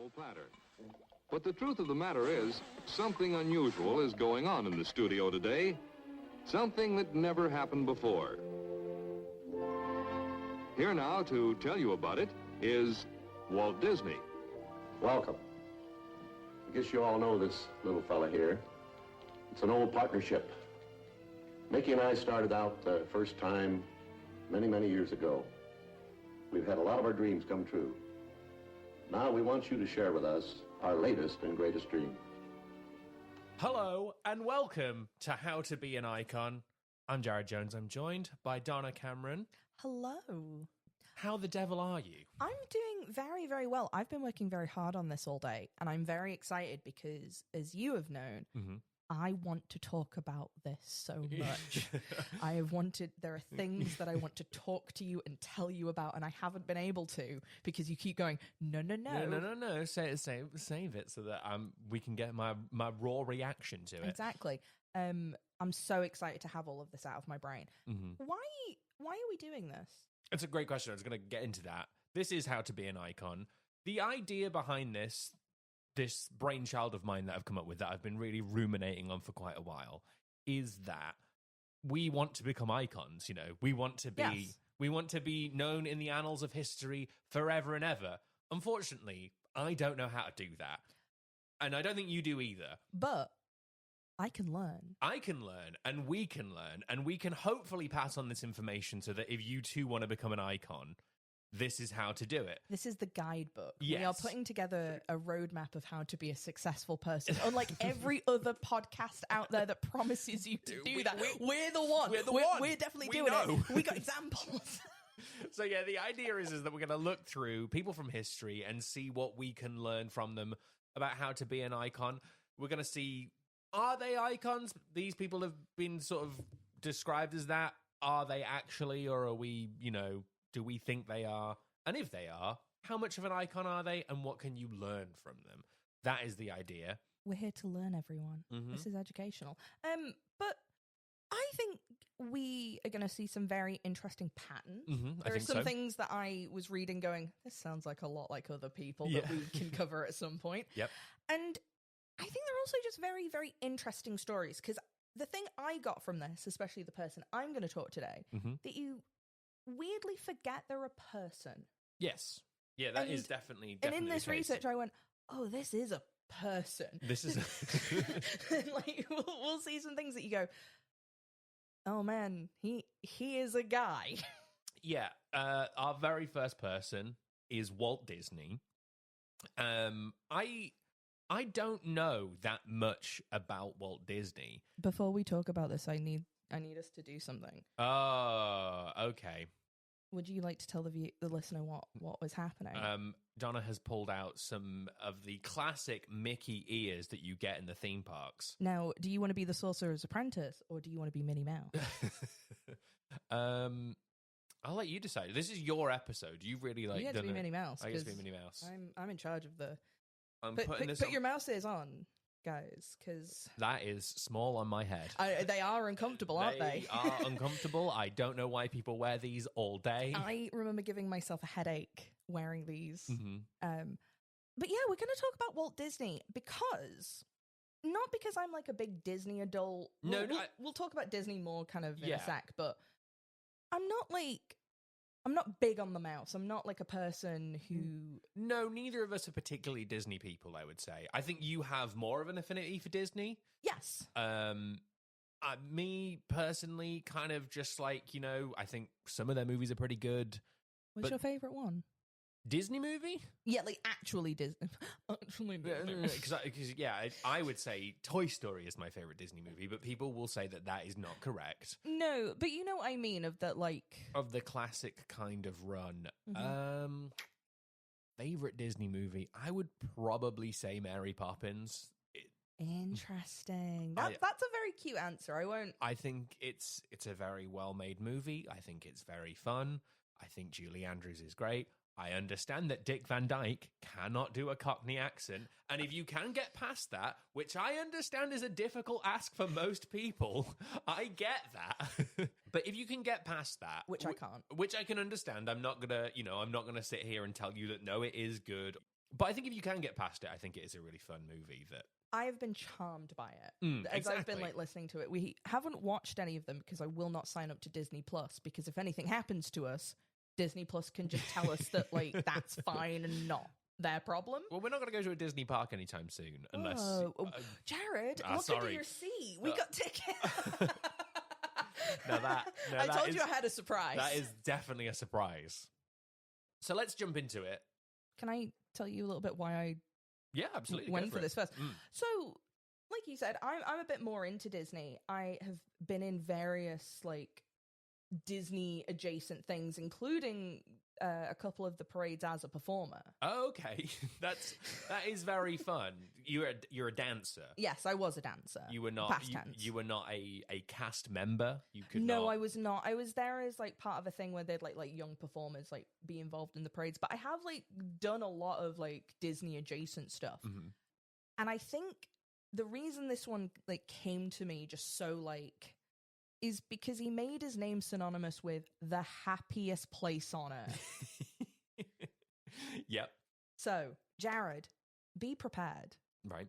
Platter. But the truth of the matter is, something unusual is going on in the studio today. Something that never happened before. Here now to tell you about it is Walt Disney. Welcome. I guess you all know this little fella here. It's an old partnership. Mickey and I started out the first time many, many years ago. We've had a lot of our dreams come true. Now we want you to share with us our latest and greatest dream. Hello and welcome to How to Be an Icon. I'm Jared Jones. I'm joined by Donna Cameron. Hello. How the devil are you? I'm doing very, very well. I've been working very hard on this all day, and I'm very excited because, as you have known, I want to talk about this so much. There are things that I want to talk to you and tell you about, and I haven't been able to because you keep going, no. Save it so that we can get my raw reaction to it. Exactly. I'm so excited to have all of this out of my brain. Why are we doing this? It's a great question. I was going to get into that. This is How to Be an Icon. The idea behind this brainchild of mine that I've come up with, that I've been really ruminating on for quite a while, is that we want to become icons. You know, we want to be known in the annals of history forever and ever. Unfortunately, I don't know how to do that, and I don't think you do either. But I can learn. I can learn, and we can hopefully pass on this information so that if you too want to become an icon, this is how to do it. This is the guidebook. Yes. We are putting together a roadmap of how to be a successful person. Unlike every other podcast out there that promises you to do that. We're the one. We're definitely doing it. We got examples. So yeah, the idea is that we're going to look through people from history and see what we can learn from them about how to be an icon. We're going to see, are they icons? These people have been sort of described as that. Are they actually, or are we, do we think they are? And if they are, how much of an icon are they? And what can you learn from them? That is the idea. We're here to learn, everyone. This is educational. But I think we are going to see some very interesting patterns. There are some things that I was reading going, this sounds like a lot like other people that we can cover at some point. Yep. And I think they're also just very, very interesting stories, because the thing I got from this, especially the person I'm going to talk today, that you weirdly forget they're a person. Yes. Yeah, that is definitely And in this the case. research, I went, oh, this is a person. This is like we'll see some things that you go, oh man, he is a guy. Yeah. Our very first person is Walt Disney. I don't know that much about Walt Disney. Before we talk about this, I need us to do something. Oh, okay. Would you like to tell the listener what was happening? Donna has pulled out some of the classic Mickey ears that you get in the theme parks. Now, do you want to be the Sorcerer's Apprentice, or do you want to be Minnie Mouse? I'll let you decide. This is your episode. You really You get to be Minnie Mouse. I get to be Minnie Mouse. I'm in charge of the... Put your mouse ears on, guys, because... That is small on my head. They are uncomfortable, aren't they? They are uncomfortable. I don't know why people wear these all day. I remember giving myself a headache wearing these. But yeah, we're going to talk about Walt Disney because... Not because I'm like a big Disney adult. We'll talk about Disney more kind of in a sec, but I'm not big on the mouse. I'm not like a person who... No, neither of us are particularly Disney people, I would say. I think you have more of an affinity for Disney. Yes. Me, personally, kind of just like, I think some of their movies are pretty good. What's your favourite one? Disney movie? Yeah, like actually Disney. Actually Disney. Because I would say Toy Story is my favourite Disney movie, but people will say that is not correct. No, but you know what I mean, of that, like... Of the classic kind of run. Favourite Disney movie? I would probably say Mary Poppins. Interesting. That's a very cute answer. I think it's a very well-made movie. I think it's very fun. I think Julie Andrews is great. I understand that Dick Van Dyke cannot do a Cockney accent, and if you can get past that, which I understand is a difficult ask for most people, I get that. But if you can get past that, which I can't, which I can understand, I'm not gonna sit here and tell you that no, it is good. But I think if you can get past it, I think it is a really fun movie that... I have been charmed by it. As exactly. I've been like listening to it. We haven't watched any of them because I will not sign up to Disney Plus, because if anything happens to us, Disney Plus can just tell us that like that's fine and not their problem. Well, we're not going to go to a Disney park anytime soon unless... Jared, look sorry. under your seat. We got tickets. I told you I had a surprise. That is definitely a surprise. So let's jump into it. Can I tell you a little bit why I absolutely went for this first? So, like you said, I'm a bit more into Disney. I have been in various like Disney adjacent things, including a couple of the parades as a performer. Okay, that is very fun. You're a dancer. Yes, I was a dancer. You were not. Past tense. You were not a cast member. You could. No, not... I was not. I was there as like part of a thing where they'd like young performers like be involved in the parades. But I have like done a lot of like Disney adjacent stuff, and I think the reason this one like came to me just so like is because he made his name synonymous with the happiest place on earth. Yep. So, Jared, be prepared. Right.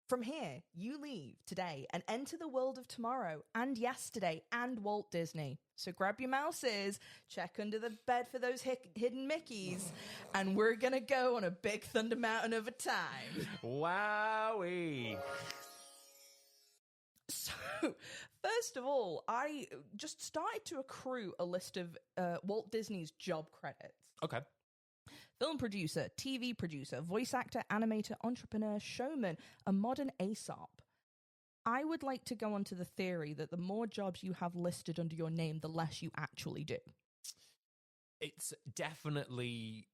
From here, you leave today and enter the world of tomorrow and yesterday and Walt Disney. So grab your mouses, check under the bed for those hidden Mickeys, and we're going to go on a big Thunder Mountain of a time. Wowee. So, first of all, I just started to accrue a list of Walt Disney's job credits. Okay. Film producer, TV producer, voice actor, animator, entrepreneur, showman, a modern Aesop. I would like to go on to the theory that the more jobs you have listed under your name, the less you actually do. It's definitely,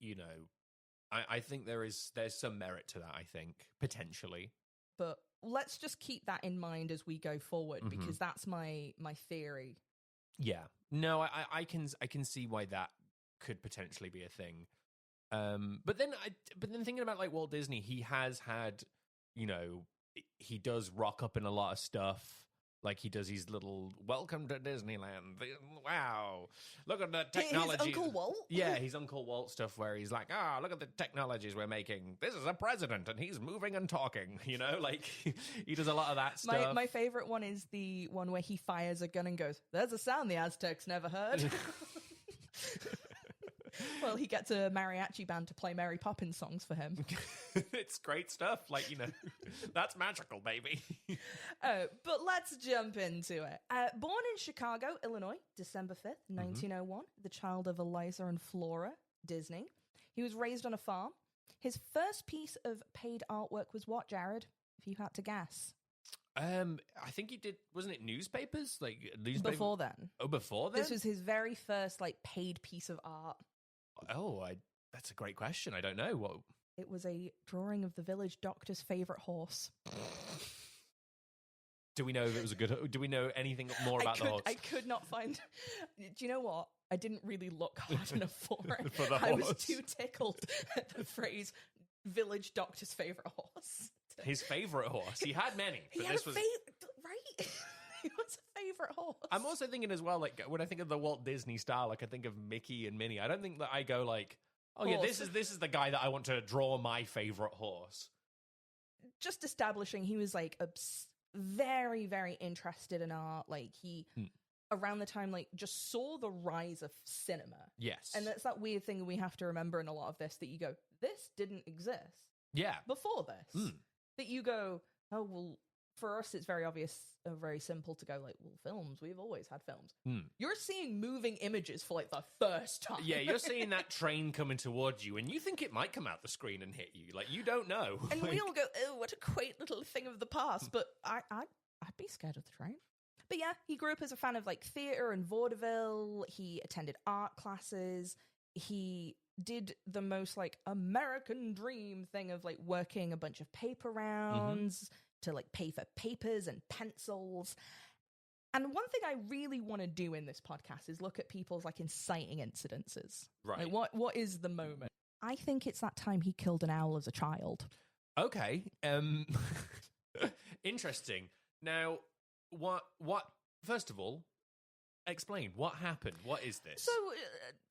I think there's some merit to that, I think, potentially. But let's just keep that in mind as we go forward, because that's my theory. Yeah. No, I can see why that could potentially be a thing. But then thinking about like Walt Disney, he has had, he does rock up in a lot of stuff. Like he does his little "Welcome to Disneyland." Wow, look at the technology. His Uncle Walt. Yeah, his Uncle Walt stuff where he's like, look at the technologies we're making. This is a president and he's moving and talking. Like he does a lot of that stuff. My favorite one is the one where he fires a gun and goes, "There's a sound the Aztecs never heard." Well, he gets a mariachi band to play Mary Poppins songs for him. It's great stuff. Like, that's magical, baby. But let's jump into it. Born in Chicago, Illinois, December 5th, 1901, the child of Eliza and Flora Disney. He was raised on a farm. His first piece of paid artwork was what, Jared? If you had to guess. I think he did, wasn't it newspapers? Like newspaper? Before then. Oh, before then? This was his very first, paid piece of art. Oh, that's a great question. I don't know. What? It was a drawing of the village doctor's favorite horse. Do we know if it was a good... Do we know anything more about the horse? I could not find... Do you know what? I didn't really look hard enough for it. For the horse. I was too tickled at the phrase village doctor's favorite horse. His favorite horse. He had many. But this was... Right? He was a favorite horse. I'm also thinking as well, like, when I think of the Walt Disney style, like, I think of Mickey and Minnie. I don't think that I go like, oh, horse. Yeah, this is the guy that I want to draw my favorite horse. Just establishing he was, very, very interested in art. Like, he, around the time, just saw the rise of cinema. Yes. And that's that weird thing we have to remember in a lot of this, that you go, this didn't exist. Yeah. Before this. That you go, oh, well, for us, it's very obvious, very simple to go films. We've always had films. You're seeing moving images for the first time. Yeah, you're seeing that train coming towards you, and you think it might come out the screen and hit you. You don't know. And we all go, oh, what a quaint little thing of the past. But I'd be scared of the train. But yeah, he grew up as a fan of theater and vaudeville. He attended art classes. He did the most American dream thing of working a bunch of paper rounds. To pay for papers and pencils. And one thing I really want to do in this podcast is look at people's inciting incidences. Right. What is the moment? I think it's that time he killed an owl as a child. Okay. Interesting. Now, what first of all, explain what happened. What is this? So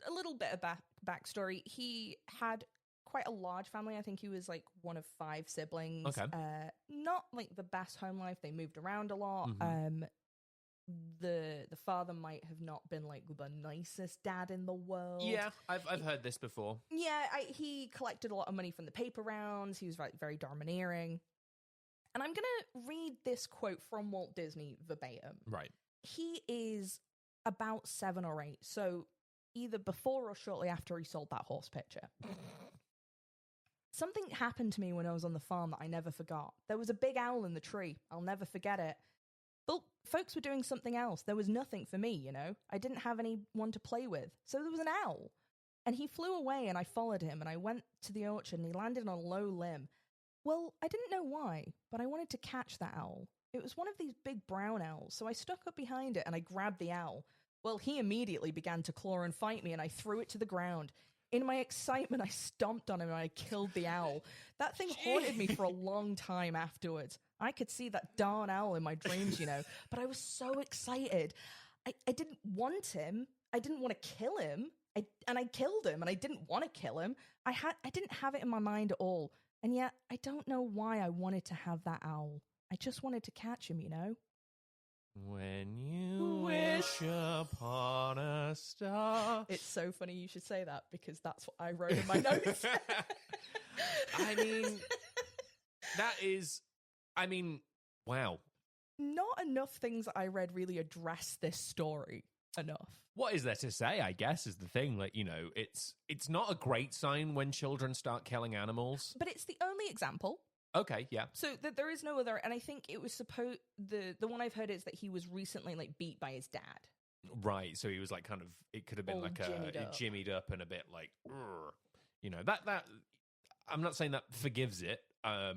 a little bit of backstory. He had quite a large family. I think he was like one of 5 siblings. Okay. Not like the best home life. They moved around a lot. Mm-hmm. The father might have not been like the nicest dad in the world. Yeah, I've heard this before. Yeah, he collected a lot of money from the paper rounds. He was very domineering. And I'm gonna read this quote from Walt Disney verbatim. Right. He is about 7 or 8, so either before or shortly after he sold that horse picture. Something happened to me when I was on the farm that I never forgot. There was a big owl in the tree. I'll never forget it. But folks were doing something else. There was nothing for me, you know? I didn't have anyone to play with. So there was an owl. And he flew away and I followed him and I went to the orchard and he landed on a low limb. Well, I didn't know why, but I wanted to catch that owl. It was one of these big brown owls, so I stuck up behind it and I grabbed the owl. Well, he immediately began to claw and fight me and I threw it to the ground. In my excitement, I stomped on him and I killed the owl. That thing haunted me for a long time afterwards. I could see that darn owl in my dreams, you know, but I was so excited. I didn't want him. I didn't want to kill him. And I killed him, and I didn't want to kill him. I didn't have it in my mind at all. And yet, I don't know why I wanted to have that owl. I just wanted to catch him, you know? When you wish upon a star. It's so funny you should say that, because that's what I wrote in my notes. I mean, wow. Not enough things that I read really address this story enough. What is there to say, I guess, is the thing. Like, you know, it's not a great sign when children start killing animals. But it's the only example. Okay, yeah. So there is no other, and I think it was supposed, the one I've heard is that he was recently, like, beat by his dad. Right, so he was, like, kind of, it could have been All like jimmied up and a bit, like, you know, that, I'm not saying that forgives it. A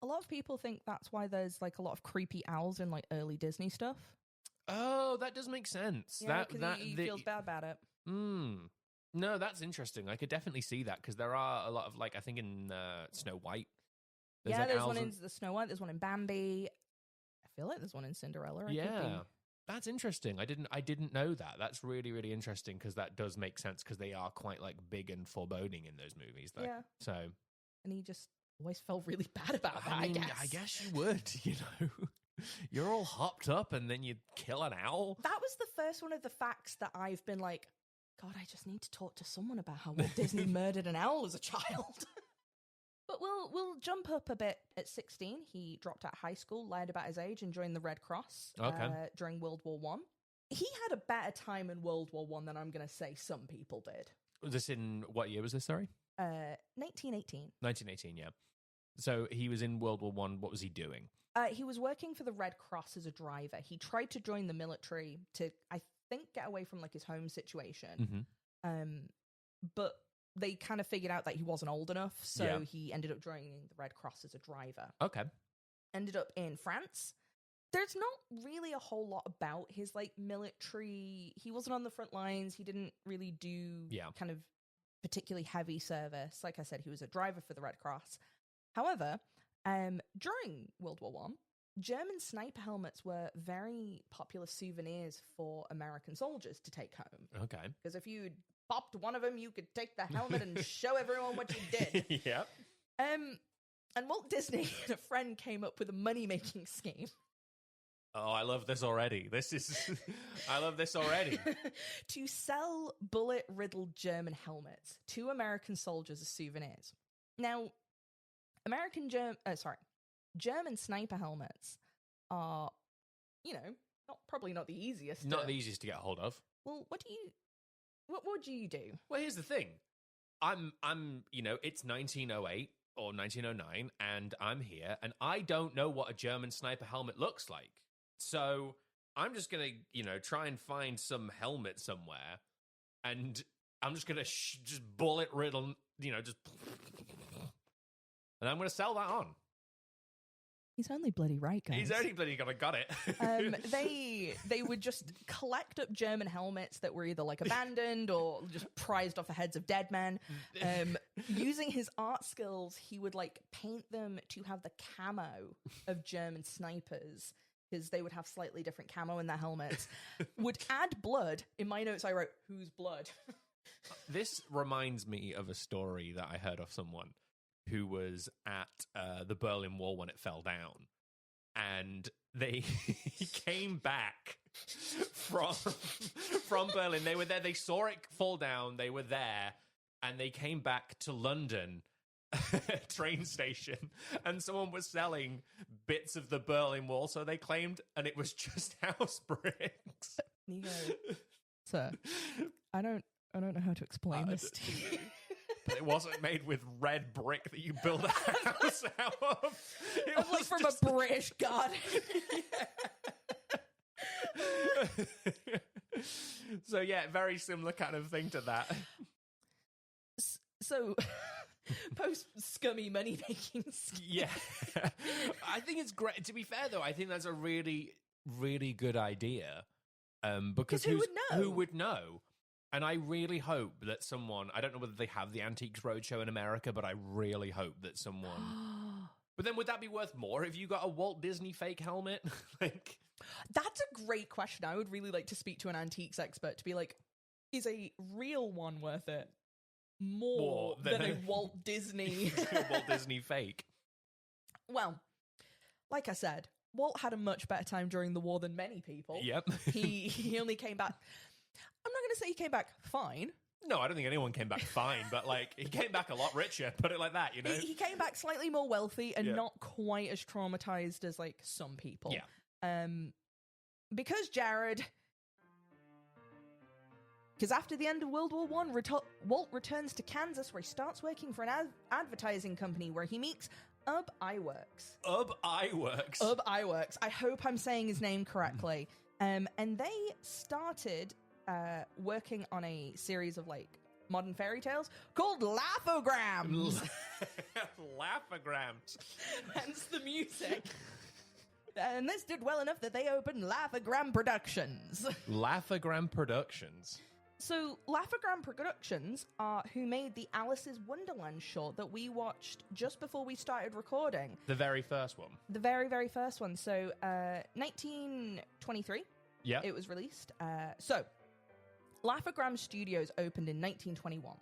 lot of people think that's why there's, like, a lot of creepy owls in, like, early Disney stuff. Oh, that does make sense. Yeah, because he feels bad about it. No, that's interesting. I could definitely see that, because there are a lot of, like, I think in Snow White. There's one in the Snow White, there's one in Bambi. I feel like there's one in Cinderella. That's interesting. I didn't know that. That's really, really interesting, because that does make sense, because they are quite, like, big and foreboding in those movies. Like, yeah. So, and he just always felt really bad about that, I guess you would, you know. You're all hopped up and then you kill an owl. That was the first one of the facts that I've been like, God, I just need to talk to someone about how Walt Disney murdered an owl as a child. But we'll jump up a bit. At 16, he dropped out of high school, lied about his age, and joined the Red Cross during World War I. He had a better time in World War I than I'm going to say some people did. Was this in, what year was this, sorry? 1918. 1918, yeah. So he was in World War I. What was he doing? He was working for the Red Cross as a driver. He tried to join the military to, I think, get away from, like, his home situation. Mm-hmm. But they kind of figured out that he wasn't old enough, so he ended up joining the Red Cross as a driver. Okay. Ended up in France. There's not really a whole lot about his, like, military. He wasn't on the front lines. He didn't really do kind of particularly heavy service. Like I said, he was a driver for the Red Cross. However, during World War I, German sniper helmets were very popular souvenirs for American soldiers to take home. Okay. Because if you popped one of them, you could take the helmet and show everyone what you did. Yep. And Walt Disney and a friend came up with a money-making scheme. Oh, I love this already. I love this already. To sell bullet-riddled German helmets to American soldiers as souvenirs. Now, German sniper helmets are, you know, probably not the easiest. Not the easiest to get a hold of. Well, what would you do? Well, here's the thing. I'm, you know, it's 1908 or 1909, and I'm here, and I don't know what a German sniper helmet looks like. So I'm just gonna, you know, try and find some helmet somewhere, and I'm just gonna just bullet riddle, you know, just. And I'm going to sell that on. He's only bloody right, guys. He's only bloody got it. They would just collect up German helmets that were either, like, abandoned or just prized off the heads of dead men. Using his art skills, he would, like, paint them to have the camo of German snipers, because they would have slightly different camo in their helmets. Would add blood. In my notes, I wrote, whose blood? This reminds me of a story that I heard of someone who was at the Berlin Wall when it fell down. And they came back from Berlin. They were there. They saw it fall down. They were there. And they came back to London train station. And someone was selling bits of the Berlin Wall. So they claimed, and it was just house bricks. You go, sir, I don't know how to explain this to you. But it wasn't made with red brick that you build a house out of. It was like from just a British garden. So yeah, very similar kind of thing to that. So, post scummy money making scheme. Yeah, I think it's great. To be fair, though, I think that's a really, really good idea. Because who would know? Who would know? And I really hope that someone, I don't know whether they have the Antiques Roadshow in America, but I really hope that someone... But then would that be worth more if you got a Walt Disney fake helmet? Like, that's a great question. I would really like to speak to an antiques expert to be like, is a real one worth it more than a Walt Disney... Walt Disney fake. Well, like I said, Walt had a much better time during the war than many people. Yep. He only came back... I'm not going to say he came back fine. No, I don't think anyone came back fine, but like he came back a lot richer, put it like that, you know? He came back slightly more wealthy and not quite as traumatized as like some people. Yeah. Because Jared... Because after the end of World War I, Walt returns to Kansas where he starts working for an advertising company where he meets Ub Iwerks. Ub Iwerks? Ub Iwerks. I hope I'm saying his name correctly. And they started... working on a series of like modern fairy tales called Laugh-O-Grams. Laugh-O-Grams. Hence the music. And this did well enough that they opened Laugh-O-Gram Productions. Laugh-O-Gram Productions. So Laugh-O-Gram Productions are who made the Alice's Wonderland short that we watched just before we started recording. The very first one. The very, very first one. So 1923. Yeah. It was released. Laugh-O-Gram Studios opened in 1921.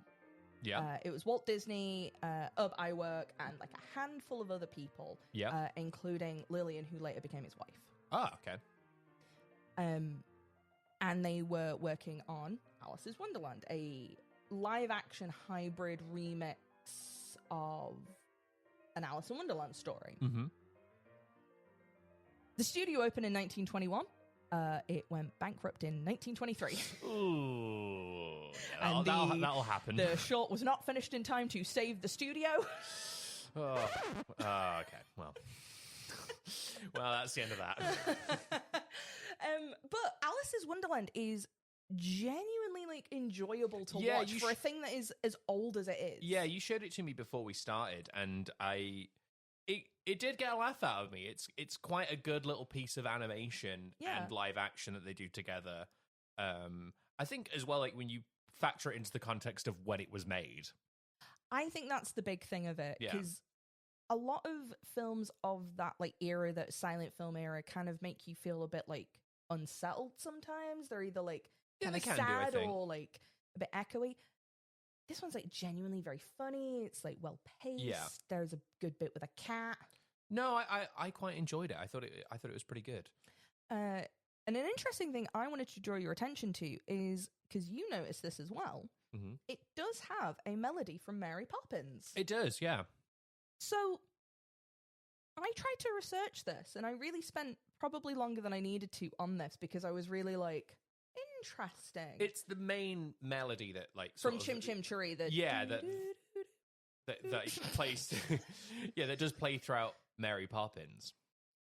Yeah. It was Walt Disney, Ub Iwerk, and like a handful of other people. Yeah. Including Lillian, who later became his wife. Ah, okay. And they were working on Alice's Wonderland, a live-action hybrid remix of an Alice in Wonderland story. Mm-hmm. The studio opened in 1921. It went bankrupt in 1923. Ooh. And that'll happen. The short was not finished in time to save the studio. Okay. Well, that's the end of that. But Alice's Wonderland is genuinely like enjoyable to watch for a thing that is as old as it is. Yeah, you showed it to me before we started, and it did get a laugh out of me. It's quite a good little piece of animation and live action that they do together. I think as well, like when you factor it into the context of when it was made. I think that's the big thing of it, because a lot of films of that like era, that silent film era, kind of make you feel a bit like unsettled sometimes. They're either like kind of sad or like a bit echoey. This one's like genuinely very funny. It's like well paced. Yeah. There's a good bit with a cat. No, I quite enjoyed it. I thought it was pretty good. And an interesting thing I wanted to draw your attention to is, because you noticed this as well, it does have a melody from Mary Poppins. It does, yeah. So I tried to research this, and I really spent probably longer than I needed to on this, because I was really like, interesting. It's the main melody that like from Chim Chim Cheree. That plays. Yeah, that does play throughout Mary Poppins.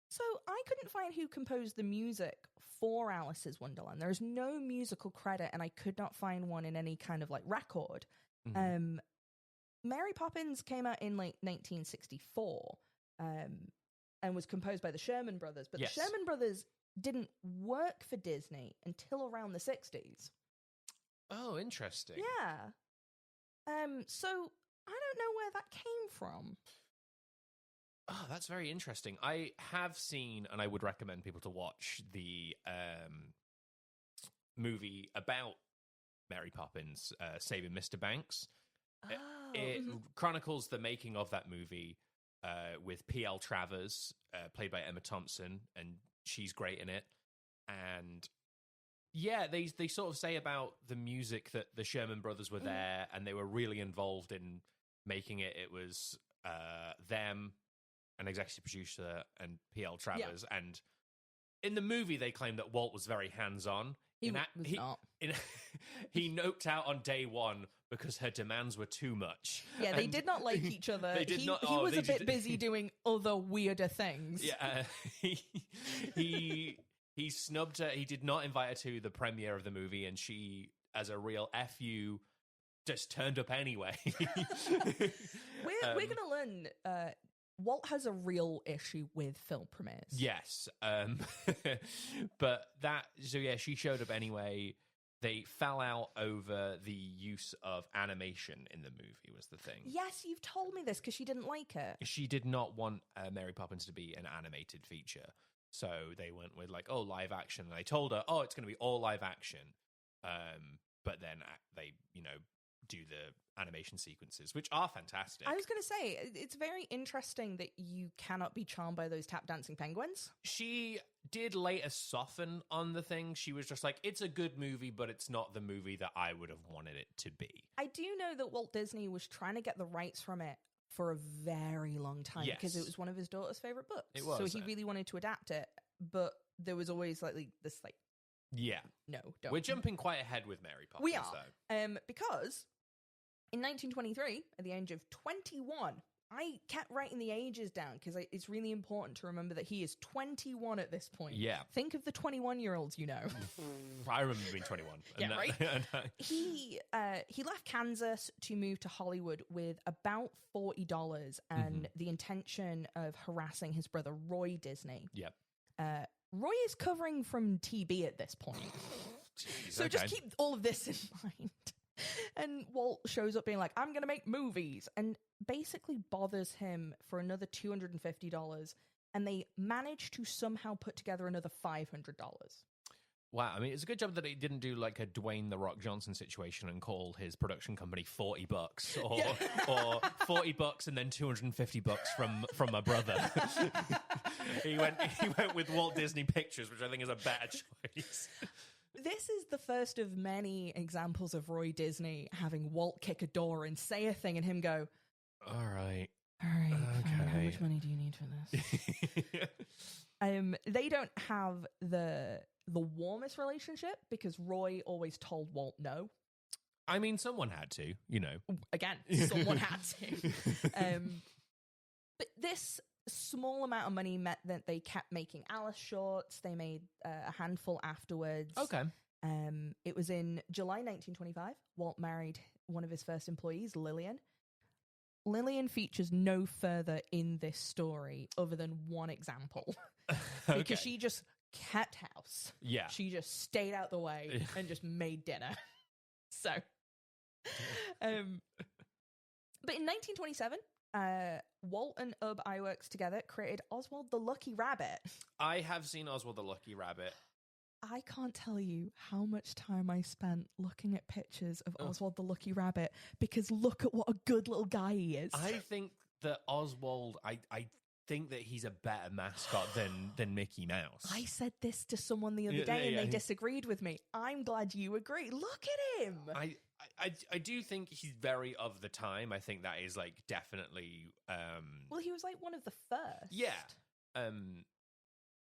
So I couldn't find who composed the music for Alice's Wonderland. There's no musical credit, and I could not find one in any kind of like record. Mm-hmm. Mary Poppins came out in like 1964, and was composed by the Sherman Brothers. But the Sherman Brothers didn't work for Disney until around the 60s. Oh, interesting. Yeah. So I don't know where that came from. Oh, that's very interesting. I have seen, and I would recommend people to watch the movie about Mary Poppins, Saving Mr. Banks. Oh. It chronicles the making of that movie with P.L. Travers, played by Emma Thompson, and she's great in it. And yeah, they sort of say about the music that the Sherman Brothers were there, and they were really involved in making it. It was them, an executive producer, and P.L. Travers. Yeah. And in the movie, they claim that Walt was very hands-on. He was not. He noped out on day one because her demands were too much. Yeah, they did not like each other. He was a bit busy doing other weirder things. Yeah, he snubbed her. He did not invite her to the premiere of the movie, and she, as a real F.U., just turned up anyway. We're going to learn... Walt has a real issue with film premieres. Yes. But she showed up anyway. They fell out over the use of animation in the movie was the thing. Yes, you've told me this because she didn't like it. She did not want Mary Poppins to be an animated feature. So they went with live action. And they told her, it's going to be all live action. But then they, do the animation sequences, which are fantastic. I was going to say, it's very interesting that you cannot be charmed by those tap dancing penguins. She did later soften on the thing. She was just like, it's a good movie, but it's not the movie that I would have wanted it to be. I do know that Walt Disney was trying to get the rights from it for a very long time because it was one of his daughter's favorite books. It was. So he really wanted to adapt it, but there was always this yeah. No, don't. We're jumping quite ahead with Mary Poppins, we are, though. Because in 1923, at the age of 21, I kept writing the ages down because it's really important to remember that he is 21 at this point. Yeah. Think of the 21-year-olds you know. I remember being 21. Yeah, right? He left Kansas to move to Hollywood with about $40 and the intention of harassing his brother Roy Disney. Yep. Roy is covering from TB at this point. Jeez, so just keep all of this in mind. And Walt shows up being like, I'm going to make movies, and basically bothers him for another $250, and they manage to somehow put together another $500. Wow, I mean, it's a good job that he didn't do like a Dwayne "The Rock" Johnson situation and call his production company $40 or $40 and then $250 from a brother. he went with Walt Disney Pictures, which I think is a better choice. This is the first of many examples of Roy Disney having Walt kick a door and say a thing and him go, All right, okay. How much money do you need for this? They don't have the warmest relationship because Roy always told Walt no. I mean, someone had to, Again, someone had to. But this small amount of money meant that they kept making Alice shorts. They made a handful afterwards. Okay. It was in July 1925. Walt married one of his first employees, Lillian. Lillian features no further in this story other than one example. Because she just kept house. Yeah. She just stayed out the way and just made dinner. So, but in 1927, Walt and Ub Iwerks together created Oswald the Lucky Rabbit. I have seen Oswald the Lucky Rabbit. I can't tell you how much time I spent looking at pictures of Oswald the Lucky Rabbit because look at what a good little guy he is. I think that Oswald, I think that he's a better mascot than Mickey Mouse. I said this to someone the other day and they disagreed with me. I'm glad you agree. Look at him. I do think he's very of the time. I think that is definitely well, he was one of the first. Yeah.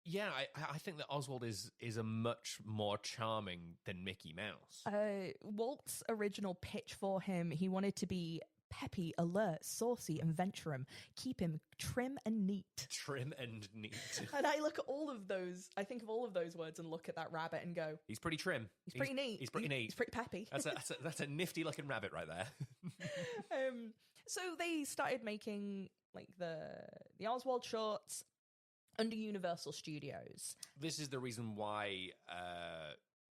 Yeah, I think that Oswald is a much more charming than Mickey Mouse. Walt's original pitch for him, he wanted to be peppy, alert, saucy, and venturesome. Keep him trim and neat. Trim and neat. And I look at all of those, I think of all of those words and look at that rabbit and go, he's pretty trim. He's pretty neat. He's pretty neat. He's pretty peppy. That's a nifty looking rabbit right there. So they started making the Oswald shorts under Universal Studios. This is the reason why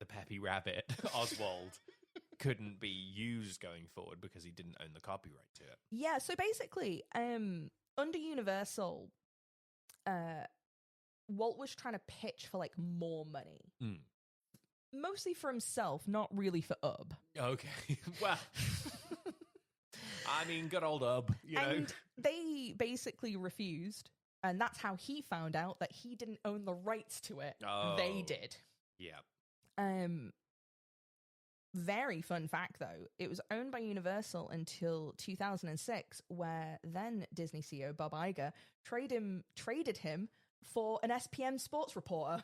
the peppy rabbit, Oswald, couldn't be used going forward because he didn't own the copyright to it. Yeah, so basically, under Universal, Walt was trying to pitch for more money mostly for himself, not really for Ub. Okay. Well, I mean, good old Ub, And they basically refused, and that's how he found out that he didn't own the rights to it. Oh. They did. Yeah. Very fun fact, though. It was owned by Universal until 2006, where then Disney CEO Bob Iger traded him for an SPN sports reporter.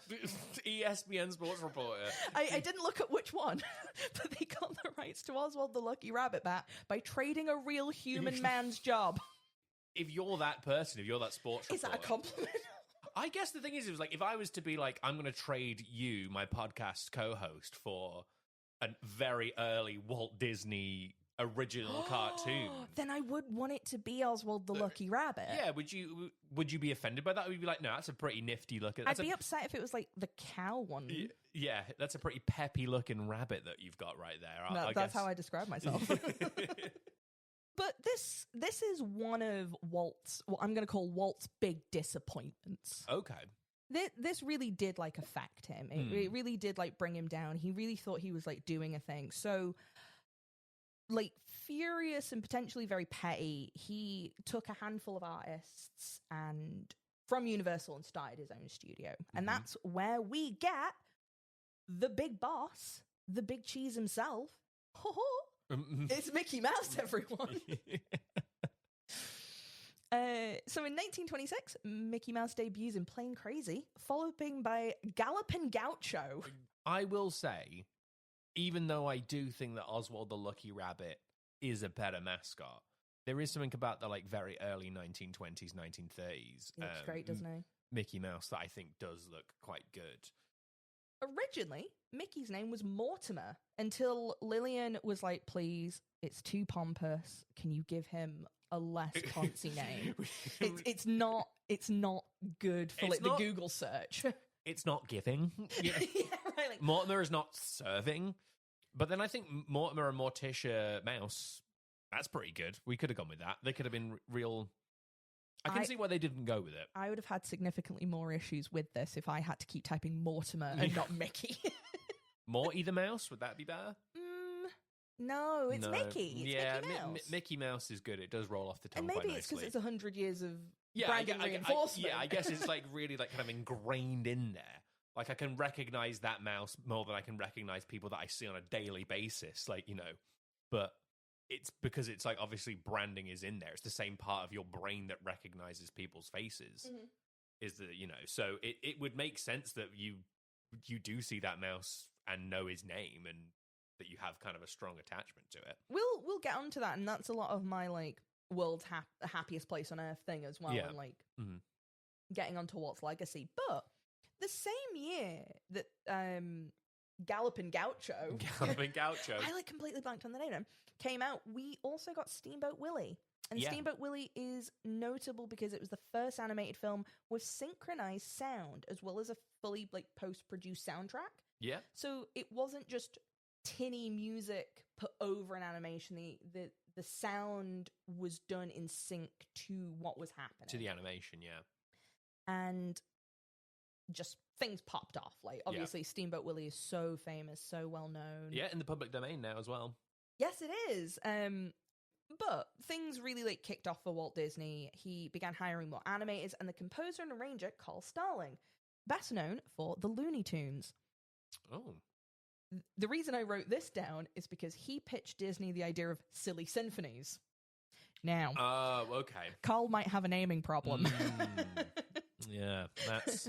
ESPN sports reporter. I didn't look at which one, but they got the rights to Oswald the Lucky Rabbit bat by trading a real human man's job. If you're that person, if you're that sports reporter... Is that a compliment? I guess the thing is, it was like, if I was to be like, I'm going to trade you, my podcast co-host, for a very early Walt Disney original cartoon, then I would want it to be Oswald the Lucky Rabbit. Yeah, would you be offended by that? Or would you be like, no, that's a pretty nifty looking... I'd be upset if it was like the cow one. Yeah, that's a pretty peppy looking rabbit that you've got right there. No, that's how I describe myself. But this is one of Walt's, what I'm going to call Walt's big disappointments. Okay. This really did like affect him. It really did like bring him down. He really thought he was like doing a thing. So like furious and potentially very petty, he took a handful of artists and from Universal and started his own studio. And that's where we get the big boss, the big cheese himself. It's Mickey Mouse, everyone. So in 1926, Mickey Mouse debuts in Plain Crazy, followed by Gallopin' Gaucho. I will say, even though I do think that Oswald the Lucky Rabbit is a better mascot, there is something about the like very early 1920s, 1930s. He looks great, doesn't he? Mickey Mouse that I think does look quite good. Originally, Mickey's name was Mortimer until Lillian was like, please, it's too pompous. Can you give him a less poncy name? It's not good for like the Google search. It's not giving. Yeah, right, like, Mortimer is not serving. But then I think Mortimer and Morticia Mouse, that's pretty good. We could have gone with that. They could have been real... I can see why they didn't go with it. I would have had significantly more issues with this if I had to keep typing Mortimer and not Mickey. Morty the Mouse? Would that be better? No, it's Mickey. It's Mickey Mouse. Mickey Mouse is good. It does roll off the tongue quite nicely. And maybe it's because it's 100 years of branding reinforcement. I guess it's like really like kind of ingrained in there. Like I can recognize that mouse more than I can recognize people that I see on a daily basis. Like, but it's because it's like obviously branding is in there. It's the same part of your brain that recognizes people's faces. Is that, so it would make sense that you do see that mouse and know his name and that you have kind of a strong attachment to it. We'll get onto that, and that's a lot of my like world's happiest place on earth thing as well, and like getting onto Walt's legacy. But the same year that Gallopin' Gaucho, I like completely blanked on the name, came out, we also got Steamboat Willie. And Steamboat Willie is notable because it was the first animated film with synchronized sound as well as a fully like post-produced soundtrack. Yeah. So it wasn't just tinny music put over an animation. The sound was done in sync to what was happening. To the animation, yeah. And just things popped off. Like obviously Steamboat Willie is so famous, so well known. Yeah, in the public domain now as well. Yes, it is. But things really like kicked off for Walt Disney. He began hiring more animators and the composer and arranger Carl Starling, best known for the Looney Tunes. Oh. The reason I wrote this down is because he pitched Disney the idea of silly symphonies. Now, okay. Carl might have a naming problem. Yeah, that's...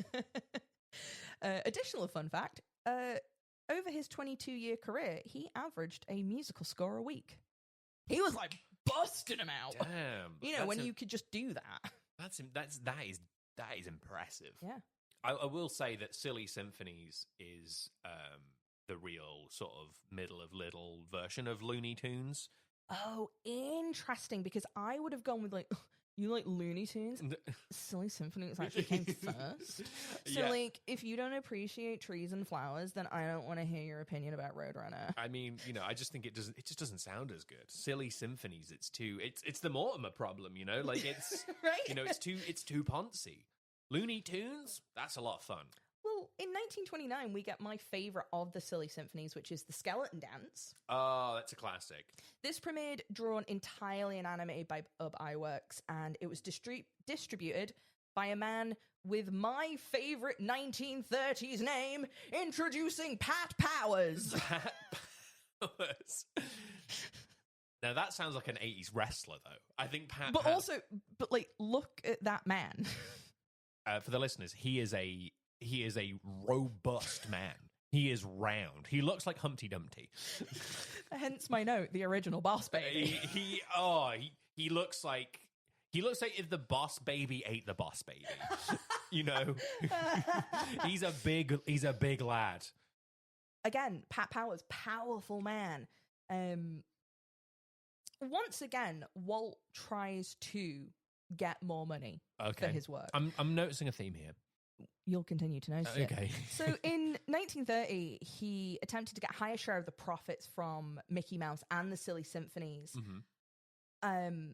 Additional fun fact, over his 22-year career, he averaged a musical score a week. He was like busting them out. Damn. When you could just do that. That is impressive. Yeah. I will say that Silly Symphonies is the real sort of middle of little version of Looney Tunes. Oh, interesting, because I would have gone with like, you like Looney Tunes? Silly Symphonies actually came first. So like, if you don't appreciate trees and flowers, then I don't want to hear your opinion about Roadrunner. I mean, I just think it just doesn't sound as good. Silly Symphonies, it's the Mortimer problem, like it's right? It's too poncy. Looney Tunes, that's a lot of fun. Well, in 1929, we get my favorite of the silly symphonies, which is the Skeleton Dance. Oh, that's a classic. This premiered drawn entirely and animated by Iwerks, and it was distributed by a man with my favorite 1930s name, introducing Pat Powers. Pat Powers. Now that sounds like an 80s wrestler, though. I think Pat. But like, look at that man. For the listeners, he is a robust man. He is round. He looks like Humpty Dumpty. Hence my note, the original Boss Baby. He looks like if the Boss Baby ate the Boss Baby. You know, he's a big lad. Again, Pat Powers, powerful man. Once again, Walt tries to get more money for his work. I'm noticing a theme here. You'll continue to notice it. Okay. So in 1930, he attempted to get a higher share of the profits from Mickey Mouse and the Silly Symphonies. Mm-hmm.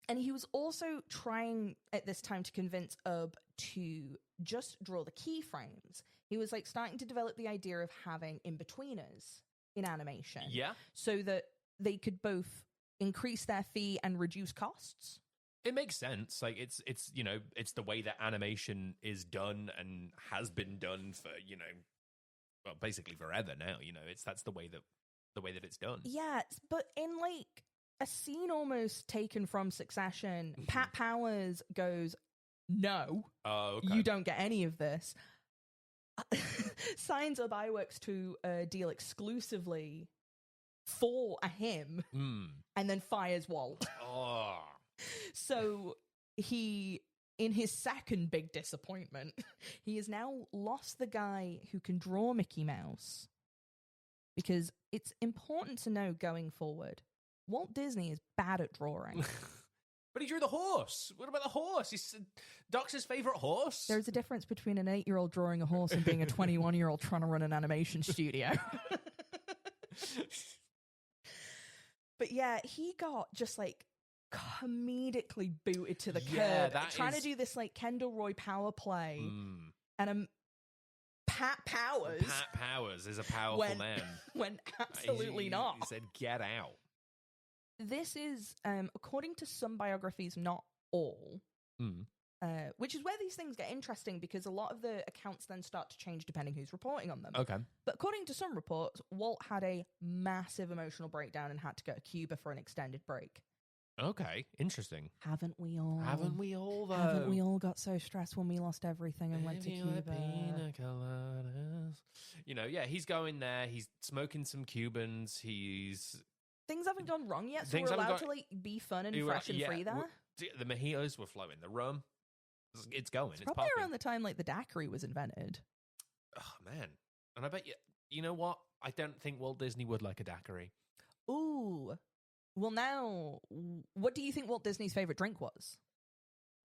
And he was also trying at this time to convince Ub to just draw the keyframes. He was like starting to develop the idea of having in-betweeners in animation. Yeah. So that they could both increase their fee and reduce costs. It makes sense. Like it's you know, it's the way that animation is done and has been done for, you know, well, basically forever now, you know. That's the way that it's done. Yeah, but in like a scene almost taken from Succession, Pat Powers goes, "No, you don't get any of this." Signs Ub Iwerks to a deal exclusively for him, and then fires Walt. Oh. So he, in his second big disappointment, he has now lost the guy who can draw Mickey Mouse. Because it's important to know going forward, Walt Disney is bad at drawing. But he drew the horse. What about the horse? He's Doc's favorite horse. There's a difference between an 8-year-old drawing a horse and being a 21-year-old trying to run an animation studio. But yeah, he got just like comedically booted to the curb, trying to do this like Kendall Roy power play, and Pat Powers. Pat Powers is a powerful man. When absolutely not. He said, "Get out." This is, according to some biographies, not all. Which is where these things get interesting, because a lot of the accounts then start to change depending who's reporting on them. Okay. But according to some reports, Walt had a massive emotional breakdown and had to go to Cuba for an extended break. Okay, interesting. Haven't we all? Haven't we all, though? Haven't we all got so stressed when we lost everything and went to Cuba? Pina coladas. You know, yeah, he's going there. He's smoking some Cubans. Things haven't gone wrong yet, so we're allowed to like be fun and fresh and free there. The mojitos were flowing. The rum, it's going. It's probably popping. Around the time like the daiquiri was invented. Oh man, and I bet you know what? I don't think Walt Disney would like a daiquiri. Ooh. Well, now, what do you think Walt Disney's favorite drink was?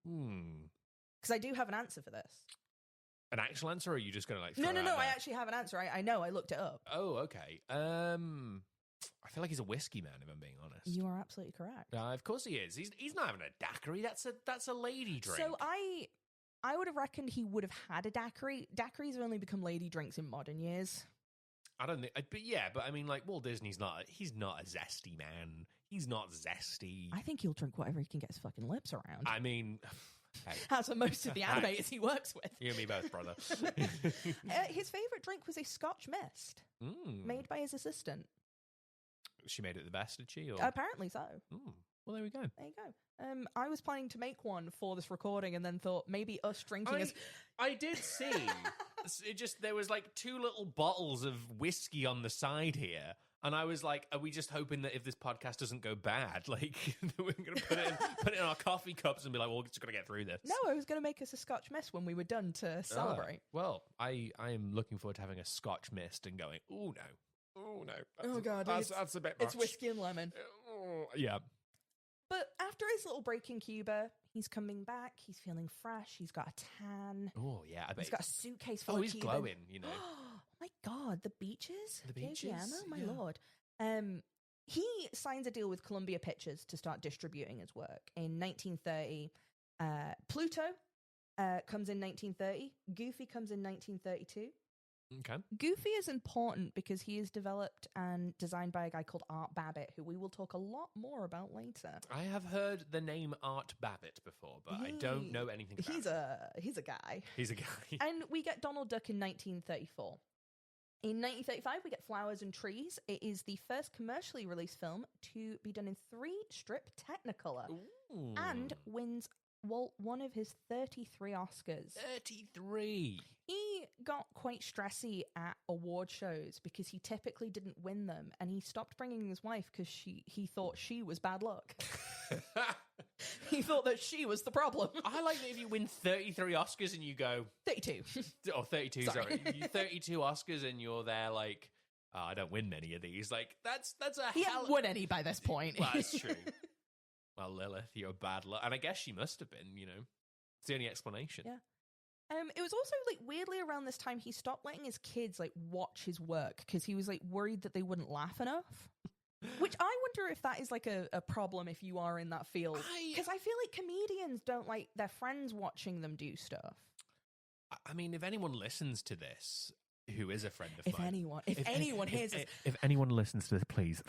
Because I do have an answer for this. An actual answer, or are you just going to like? No. I actually have an answer. I know. I looked it up. Oh, okay. I feel like he's a whiskey man, if I'm being honest. You are absolutely correct. Of course he is. He's not having a daiquiri. That's a lady drink. So I would have reckoned he would have had a daiquiri. Daiquiris have only become lady drinks in modern years. I don't think, but I mean, like Walt Disney's he's not a zesty man. He's not zesty. I think he'll drink whatever he can get his fucking lips around. I mean, hey. As are most of the animators he works with. You and me both, brother. His favorite drink was a Scotch mist, made by his assistant. She made it the best, did she? Or? Apparently so. Well, there we go. There you go. I was planning to make one for this recording, and then thought maybe us drinking. I did see. There was like 2 little bottles of whiskey on the side here, and I was like, "Are we just hoping that if this podcast doesn't go bad, like we're going to put it in our coffee cups and be like, well, we're just going to get through this"? No, I was going to make us a Scotch mist when we were done to celebrate. Well, I am looking forward to having a Scotch mist and going, "Oh no." Oh god, that's a bit much. It's whiskey and lemon. Yeah. But after his little break in Cuba, he's coming back. He's feeling fresh. He's got a tan. Oh yeah, I bet he's got a suitcase full of he's Cuban. glowing. You know. Oh my god, the beaches. The beaches. My lord. He signs a deal with Columbia Pictures to start distributing his work in 1930. Pluto comes in 1930. Goofy comes in 1932. Okay. Goofy is important because he is developed and designed by a guy called Art Babbitt, who we will talk a lot more about later. I have heard the name Art Babbitt before, but I don't know anything about him. He's a guy. He's a guy. And we get Donald Duck in 1934. In 1935, we get Flowers and Trees. It is the first commercially released film to be done in 3-strip Technicolor. Ooh. And wins Walt one of his 33 Oscars. 33. He got quite stressy at award shows because he typically didn't win them, and he stopped bringing his wife because he thought she was bad luck. He thought that she was the problem. I like that if you win 33 Oscars and you go... 32. Oh, 32, sorry. 32 Oscars and you're there like, oh, I don't win many of these. Like, that's a He hadn't won any by this point. Well, that's true. Well, Lilith, you're bad luck. And I guess she must have been, you know. It's the only explanation. Yeah. It was also, like, weirdly around this time, he stopped letting his kids, like, watch his work because he was, like, worried that they wouldn't laugh enough. Which I wonder if that is, like, a problem if you are in that field. Because I feel like comedians don't like their friends watching them do stuff. I mean, if anyone listens to this, who is a friend of mine... If anyone hears this... If anyone listens to this, please,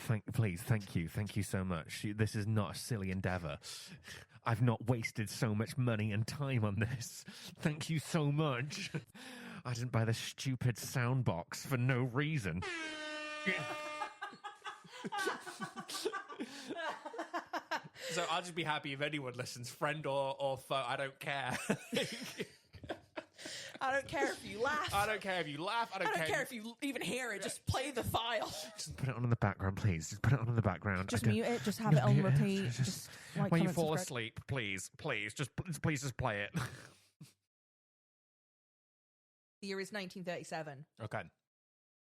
thank you so much. This is not a silly endeavour. I've not wasted so much money and time on this. Thank you so much. I didn't buy this stupid sound box for no reason. So I'll just be happy if anyone listens, friend or foe. I don't care. I don't care if you laugh. I don't care if you laugh. I don't care if you even hear it. Just play the file. Just put it on in the background, please. Just put it on in the background. Just mute it. Just have it on repeat. Just like, when you fall asleep, please, just play it. The year is 1937. Okay.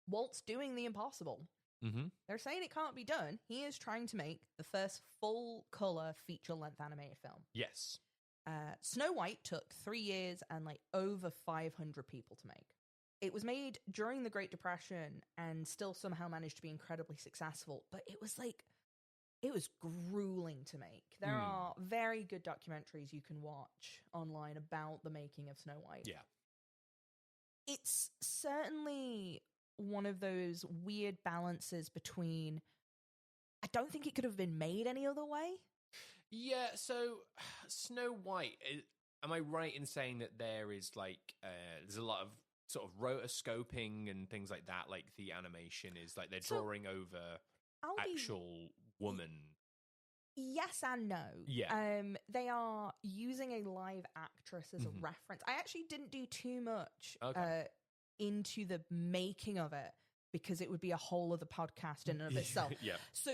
Walt's doing the impossible. Mm-hmm. They're saying it can't be done. He is trying to make the first full-color feature-length animated film. Yes. Snow White took 3 years and like over 500 people to make. It was made during the Great Depression and still somehow managed to be incredibly successful, but it was grueling to make. There are very good documentaries you can watch online about the making of Snow White. Yeah. It's certainly one of those weird balances between, I don't think it could have been made any other way. Yeah, so Snow White, am I right in saying that there is like, there's a lot of sort of rotoscoping and things like that, like the animation is like they're drawing over actual woman? Yes and no. Yeah. They are using a live actress as a reference. I actually didn't do too much into the making of it because it would be a whole other podcast in and of itself. Yeah. So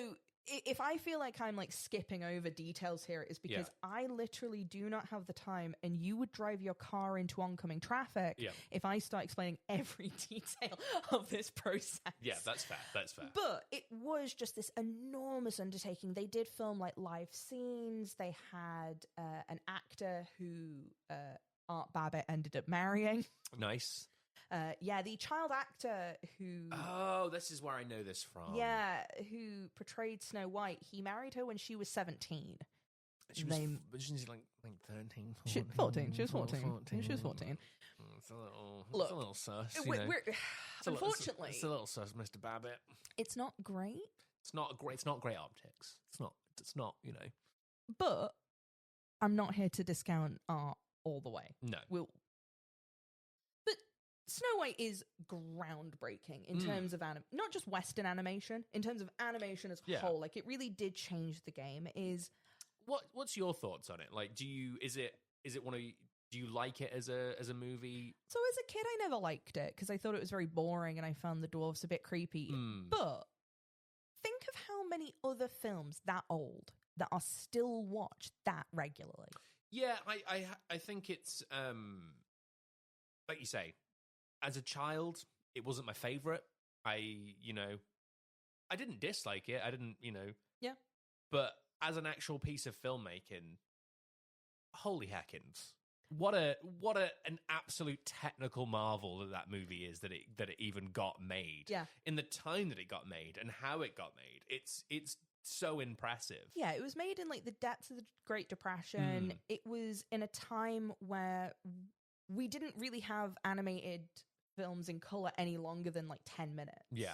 if I feel like I'm like skipping over details here, it's because I literally do not have the time, and you would drive your car into oncoming traffic if I start explaining every detail of this process. Yeah, that's fair. But it was just this enormous undertaking. They did film like live scenes. They had an actor who Art Babbitt ended up marrying. Nice. The child actor who... Oh, this is where I know this from. Yeah, who portrayed Snow White. He married her when she was 17. She was like 13, 14. She was 14. She was 14. It's a little sus, you know. Unfortunately... It's a little sus, Mr. Babbitt. It's not great. It's not great optics. It's not, you know. But I'm not here to discount art all the way. No. But Snow White is groundbreaking in terms of not just Western animation, in terms of animation as a whole. Like, it really did change the game. What's your thoughts on it? Like, do you like it as a movie? So as a kid, I never liked it because I thought it was very boring and I found the dwarves a bit creepy. But think of how many other films that old that are still watched that regularly. Yeah, I think it's like you say, as a child, it wasn't my favorite. I didn't dislike it. I didn't, Yeah. But as an actual piece of filmmaking, holy heckins. What an absolute technical marvel that movie is that it even got made. Yeah. In the time that it got made and how it got made. It's so impressive. Yeah, it was made in like the depths of the Great Depression. It was in a time where we didn't really have animated films in color any longer than like 10 minutes. Yeah.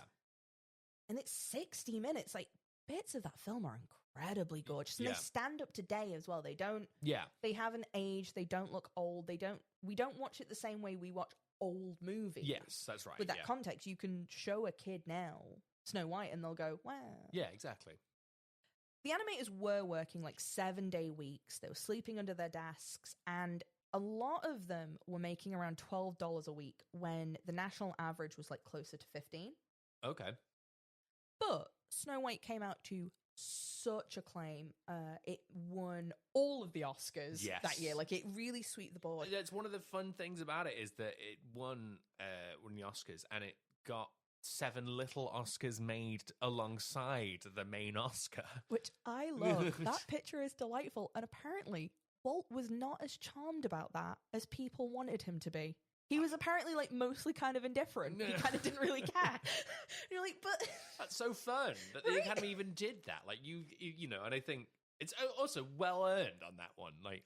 And it's 60 minutes. Like, bits of that film are incredibly gorgeous. And they stand up today as well. They don't... Yeah. They haven't aged. They don't look old. We don't watch it the same way we watch old movies. Yes, that's right. With that context, you can show a kid now Snow White and they'll go, wow. Yeah, exactly. The animators were working like 7-day weeks. They were sleeping under their desks, and a lot of them were making around $12 a week when the national average was like closer to 15. Okay. But Snow White came out to such acclaim. It won all of the Oscars that year. Like, it really swept the board. That's one of the fun things about it, is that it won the Oscars, and it got 7 little Oscars made alongside the main Oscar. Which I love. That picture is delightful. And apparently, Walt was not as charmed about that as people wanted him to be. He was apparently like mostly kind of indifferent. He kind of didn't really care. And you're like, but that's so fun that the Academy even did that. Like you know, and I think it's also well earned on that one. Like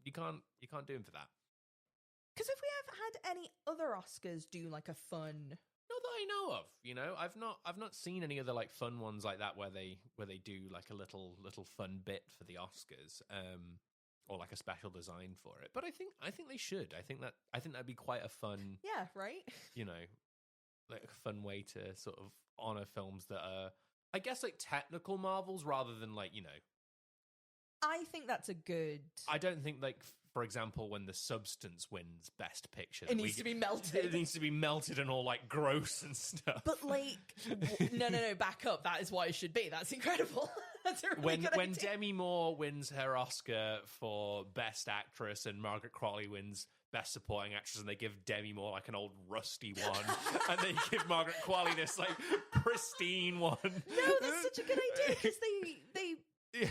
you can't do him for that. Because if we have had any other Oscars do like a fun, not that I know of, you know, I've not seen any other like fun ones like that where they do like a little fun bit for the Oscars. Or like a special design for it, but I think they should. I think that'd be quite a fun, right. You know, like a fun way to sort of honor films that are, I guess, like technical marvels rather than like, you know. I think that's a good. I don't think like, for example, when The Substance wins Best Picture, it needs to be melted. It needs to be melted and all like gross and stuff. But like, no, back up. That is what it should be. That's incredible. That's a really good when idea. Demi Moore wins her Oscar for Best Actress and Margaret Qualley wins Best Supporting Actress, and they give Demi Moore like an old rusty one, and they give Margaret Qualley this like pristine one. No, that's such a good idea, because they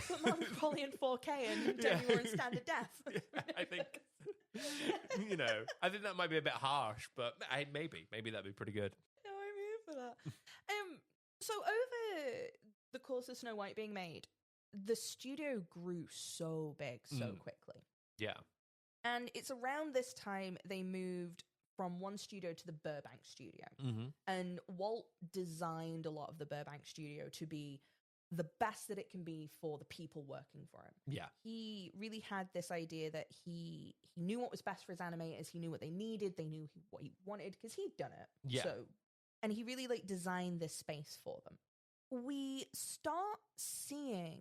put Margaret Qualley in 4K and Demi Moore in standard def. I think, you know, I think that might be a bit harsh, but maybe that'd be pretty good. No, I'm here for that. So over the course of Snow White being made, the studio grew so big so quickly. Yeah. And it's around this time they moved from one studio to the Burbank studio. Mm-hmm. And Walt designed a lot of the Burbank studio to be the best that it can be for the people working for him. Yeah. He really had this idea that he knew what was best for his animators. He knew what they needed. They knew what he wanted because he'd done it. Yeah. And he really like designed this space for them. We start seeing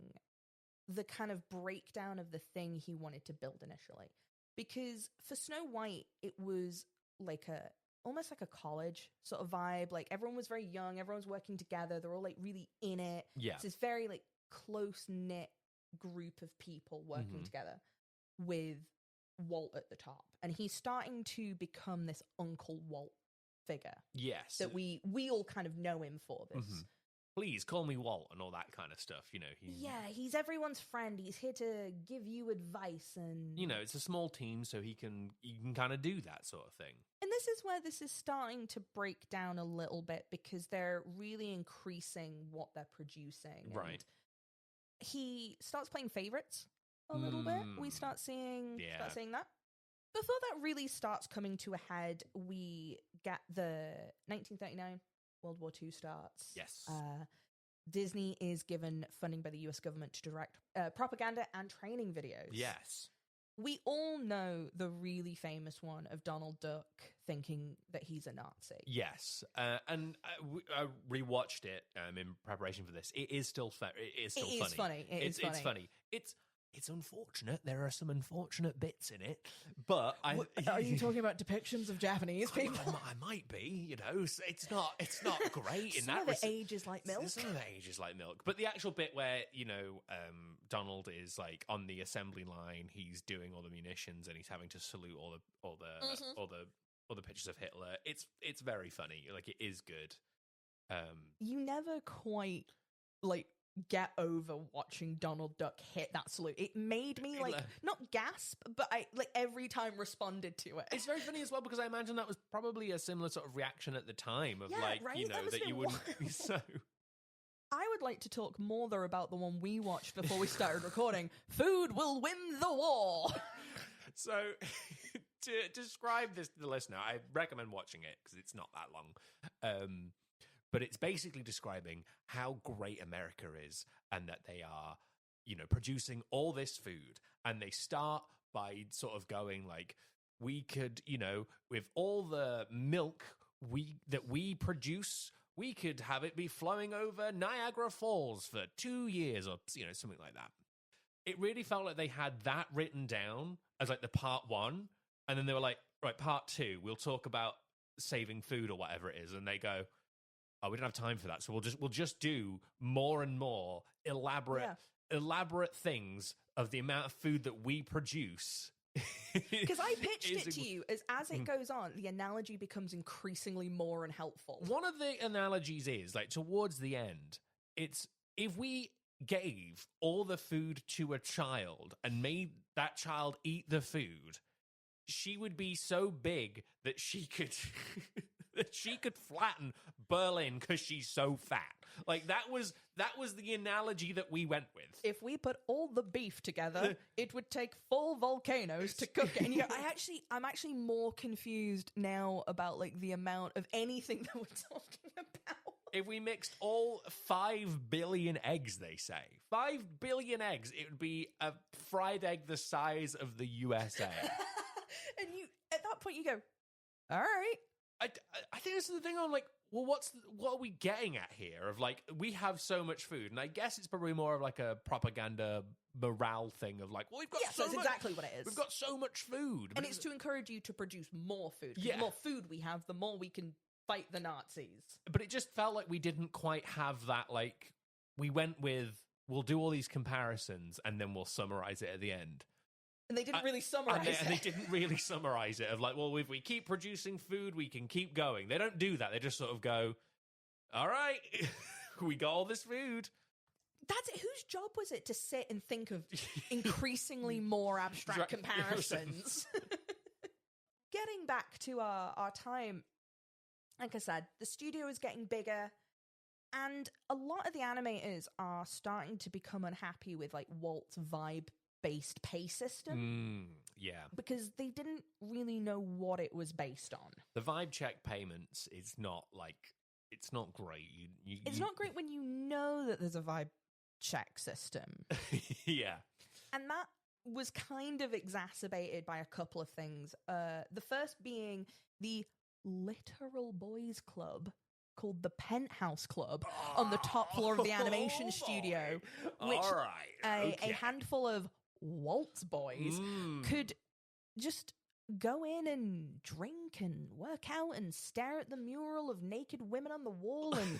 the kind of breakdown of the thing he wanted to build initially. Because for Snow White, it was like almost like a college sort of vibe. Like, everyone was very young, everyone's working together, they're all like really in it. Yeah. It's this very like close-knit group of people working together with Walt at the top. And he's starting to become this Uncle Walt figure. Yes. That we all kind of know him for this. Mm-hmm. Please call me Walt and all that kind of stuff, you know. He's everyone's friend. He's here to give you advice, and you know, it's a small team, so he can kind of do that sort of thing. And this is where this is starting to break down a little bit, because they're really increasing what they're producing. Right. And he starts playing favorites a little bit. We start seeing that. Before that really starts coming to a head, we get the 1939 World War II starts. Yes. Disney is given funding by the US government to direct propaganda and training videos. Yes. We all know the really famous one of Donald Duck thinking that he's a Nazi. Yes. And I rewatched it in preparation for this. It is still funny. It is funny. It's funny. It's unfortunate. There are some unfortunate bits in it, but are you talking about depictions of Japanese people? I might be. You know, it's not great in some that. Some of it ages like milk. Some of it ages like milk. But the actual bit where Donald is like on the assembly line, he's doing all the munitions and he's having to salute all the pictures of Hitler. It's very funny. Like, it is good. You never quite like get over watching Donald Duck hit that salute. It made me like not gasp, but I like every time responded to it. It's very funny as well, because I imagine that was probably a similar sort of reaction at the time of that you wouldn't be so. I would like to talk more, though, about the one we watched before we started recording. Food will win the war! So, to describe this to the listener, I recommend watching it because it's not that long. But it's basically describing how great America is and that they are, producing all this food. And they start by sort of going like, we could, with all the milk that we produce, we could have it be flowing over Niagara Falls for 2 years or, something like that. It really felt like they had that written down as like the part one. And then they were like, right, part two, we'll talk about saving food or whatever it is. And they go, oh, we don't have time for that. So we'll just do more and more elaborate things of the amount of food that we produce. Because I pitched it to you as it goes on, the analogy becomes increasingly more unhelpful. One of the analogies is, like, towards the end, it's if we gave all the food to a child and made that child eat the food, she would be so big that she could flatten Berlin because she's so fat. Like that was the analogy that we went with. If we put all the beef together, it would take 4 volcanoes to cook it. And I'm actually more confused now about like the amount of anything that we're talking about. If we mixed all 5 billion eggs, they say 5 billion eggs, it would be a fried egg the size of the USA. And at that point you go, all right. I think this is the thing. I'm like, well, what are we getting at here? Of like, we have so much food, and I guess it's probably more of like a propaganda morale thing of like, well, we've got that's exactly what it is. We've got so much food, and it's to encourage you to produce more food. The more food we have, the more we can fight the Nazis. But it just felt like we didn't quite have that. Like, we went with, we'll do all these comparisons, and then we'll summarize it at the end. And they didn't really summarize it. And they didn't really summarize it of like, well, if we keep producing food, we can keep going. They don't do that. They just sort of go, all right, we got all this food. That's it. Whose job was it to sit and think of increasingly more abstract comparisons? Getting back to our time, like I said, the studio is getting bigger. And a lot of the animators are starting to become unhappy with like Walt's vibe-based pay system. Because they didn't really know what it was based on. The vibe check payments is not like, it's not great. It's not great when you know that there's a vibe check system. Yeah. And that was kind of exacerbated by a couple of things. The first being the literal boys club called the Penthouse Club on the top floor of the animation studio, which a handful of Walt's boys could just go in and drink and work out and stare at the mural of naked women on the wall and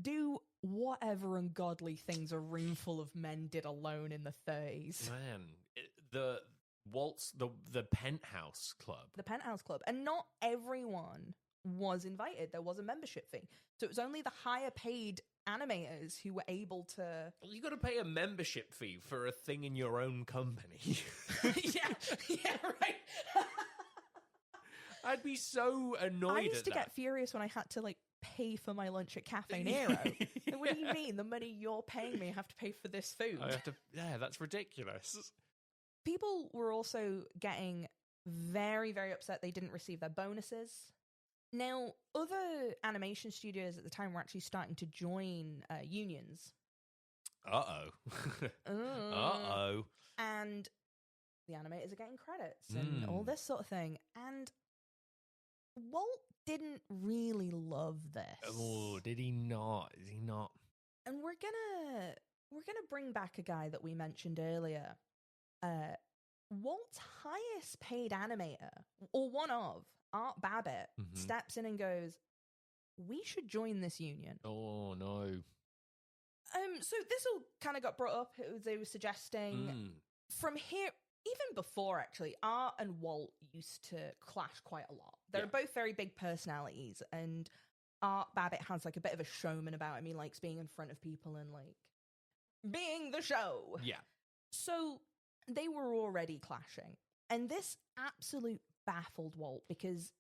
do whatever ungodly things a room full of men did alone in the 30s. Man, the Penthouse Club. The Penthouse Club. And not everyone was invited. There was a membership fee. So it was only the higher paid animators who were able to... You got to pay a membership fee for a thing in your own company. yeah, right. I'd be so annoyed. I used to get furious when I had to like pay for my lunch at Cafe Nero. Like, what do you mean? The money you're paying me, I have to pay for this food? I have to. Yeah, that's ridiculous. People were also getting very, very upset they didn't receive their bonuses. Now, other animation studios at the time were actually starting to join unions. Uh-oh. And the animators are getting credits and all this sort of thing. And Walt didn't really love this. Oh, did he not? Is he not? And we're gonna bring back a guy that we mentioned earlier. Walt's highest paid animator, or one of, Art Babbitt, steps in and goes, "We should join this union." Oh no. So this all kind of got brought up. They were suggesting from here, even before actually, Art and Walt used to clash quite a lot. They're both very big personalities, and Art Babbitt has like a bit of a showman about him. He likes being in front of people and like being the show. Yeah. So they were already clashing, and this absolute baffled Walt because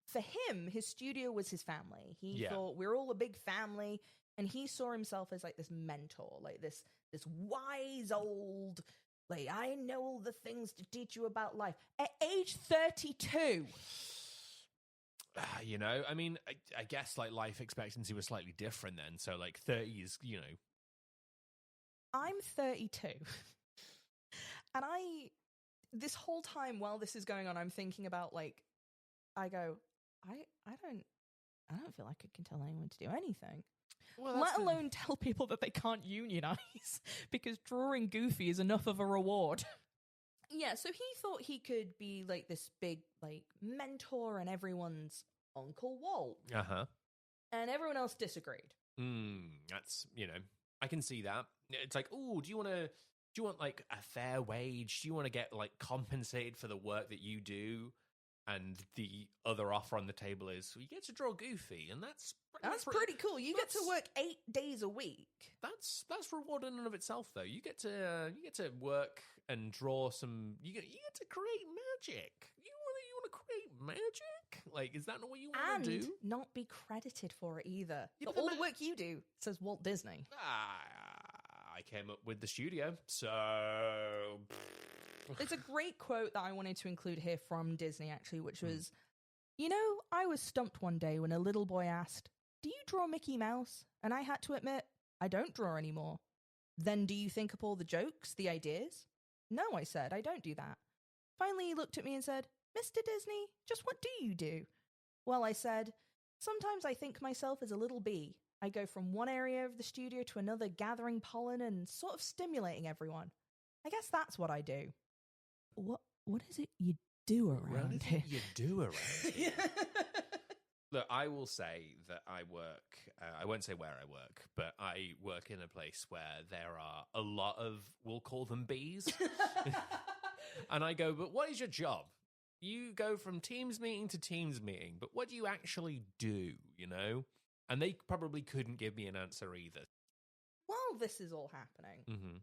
for him, his studio was his family. He thought we're all a big family. And he saw himself as like this mentor, like this wise old, like, I know all the things to teach you about life. At age 32. You know, I mean, I guess like life expectancy was slightly different then. So like 30 is, you know. I'm 32. And this whole time while this is going on, I'm thinking about like, I go, I don't feel like I can tell anyone to do anything. Well, let alone tell people that they can't unionize because drawing Goofy is enough of a reward. Yeah, so he thought he could be like this big like mentor and everyone's Uncle Walt. Uh-huh. And everyone else disagreed. That's, you know, I can see that. It's like, oh, do you want like a fair wage? Do you want to get like compensated for the work that you do? And the other offer on the table is, well, you get to draw Goofy, and that's pretty cool. You get to work 8 days a week. That's reward in and of itself, though. You get to work and draw some. You get to create magic. You want to create magic? Like, is that not what you want to do? And not be credited for it either. Yeah, so all the work you do says Walt Disney. I came up with the studio, so. There's a great quote that I wanted to include here from Disney, actually, which was, you know, I was stumped one day when a little boy asked, do you draw Mickey Mouse? And I had to admit, I don't draw anymore. Then do you think up all the jokes, the ideas? No, I said, I don't do that. Finally, he looked at me and said, Mr. Disney, just what do you do? Well, I said, sometimes I think myself as a little bee. I go from one area of the studio to another, gathering pollen and sort of stimulating everyone. I guess that's what I do. What is it you do around here? You do around here? Look, I will say that I work, I won't say where I work, but I work in a place where there are a lot of, we'll call them bees. And I go, but what is your job? You go from Teams meeting to Teams meeting, but what do you actually do, you know? And they probably couldn't give me an answer either. While this is all happening,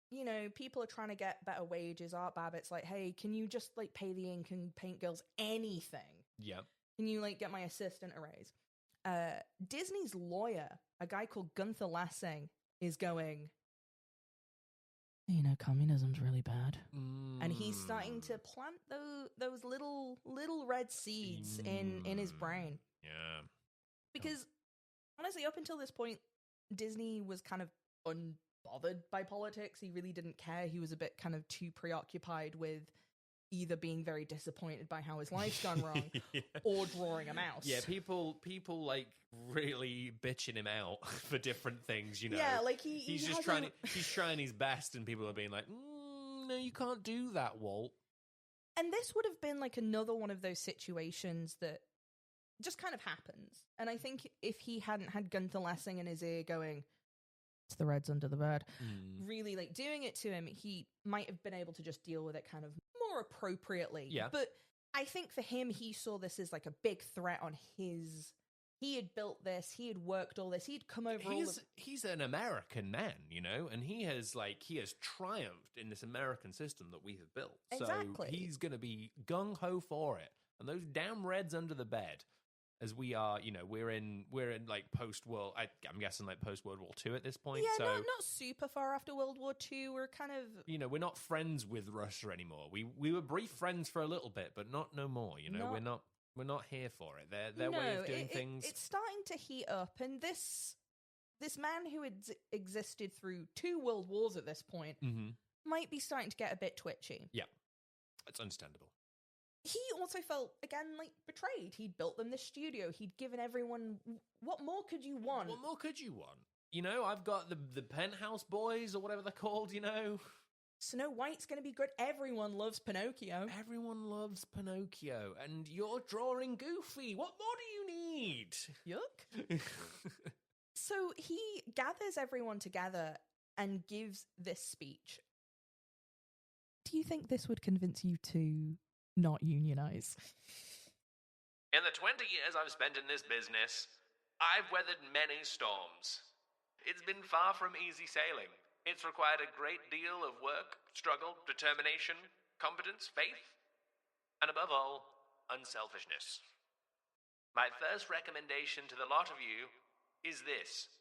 you know, people are trying to get better wages. Art Babbitt's like, hey, can you just, like, pay the ink and paint girls anything? Yeah. Can you, like, get my assistant a raise? Disney's lawyer, a guy called Gunther Lassing, is going, you know, communism's really bad. And he's starting to plant those little red seeds in his brain. Yeah. Because, honestly, up until this point, Disney was kind of unbothered by politics. He really didn't care. He was a bit kind of too preoccupied with either being very disappointed by how his life's gone wrong or drawing a mouse. Yeah, people like really bitching him out for different things, you know. Yeah, like he's just trying his best, and people are being like, no, you can't do that, Walt. And this would have been like another one of those situations that just kind of happens. And I think if he hadn't had Gunther Lassing in his ear going, it's the Reds under the bed, really like doing it to him, he might have been able to just deal with it kind of more appropriately. Yeah. But I think for him, he saw this as like a big threat on his. He had built this. He had worked all this. He'd come over. He's an American man, you know, and he has triumphed in this American system that we have built. Exactly. So he's going to be gung ho for it. And those damn Reds under the bed. As we are, you know, we're in like post-World, I'm guessing like post-World War II at this point. Yeah, so not super far after World War II. We're kind of, you know, we're not friends with Russia anymore. We were brief friends for a little bit, but not no more. You know, we're not here for it. Their way of doing things. It's starting to heat up, and this man who had existed through 2 world wars at this point might be starting to get a bit twitchy. Yeah, it's understandable. He also felt, again, like, betrayed. He'd built them this studio. He'd given everyone... What more could you want? What more could you want? You know, I've got the Penthouse Boys, or whatever they're called, you know? Snow White's going to be good. Everyone loves Pinocchio. Everyone loves Pinocchio. And you're drawing Goofy. What more do you need? Yuck. So he gathers everyone together and gives this speech. Do you think this would convince you to... not unionize? In the 20 years I've spent in this business, I've weathered many storms. It's been far from easy sailing. It's required a great deal of work, struggle, determination, competence, faith, and above all, unselfishness. My first recommendation to the lot of you is this.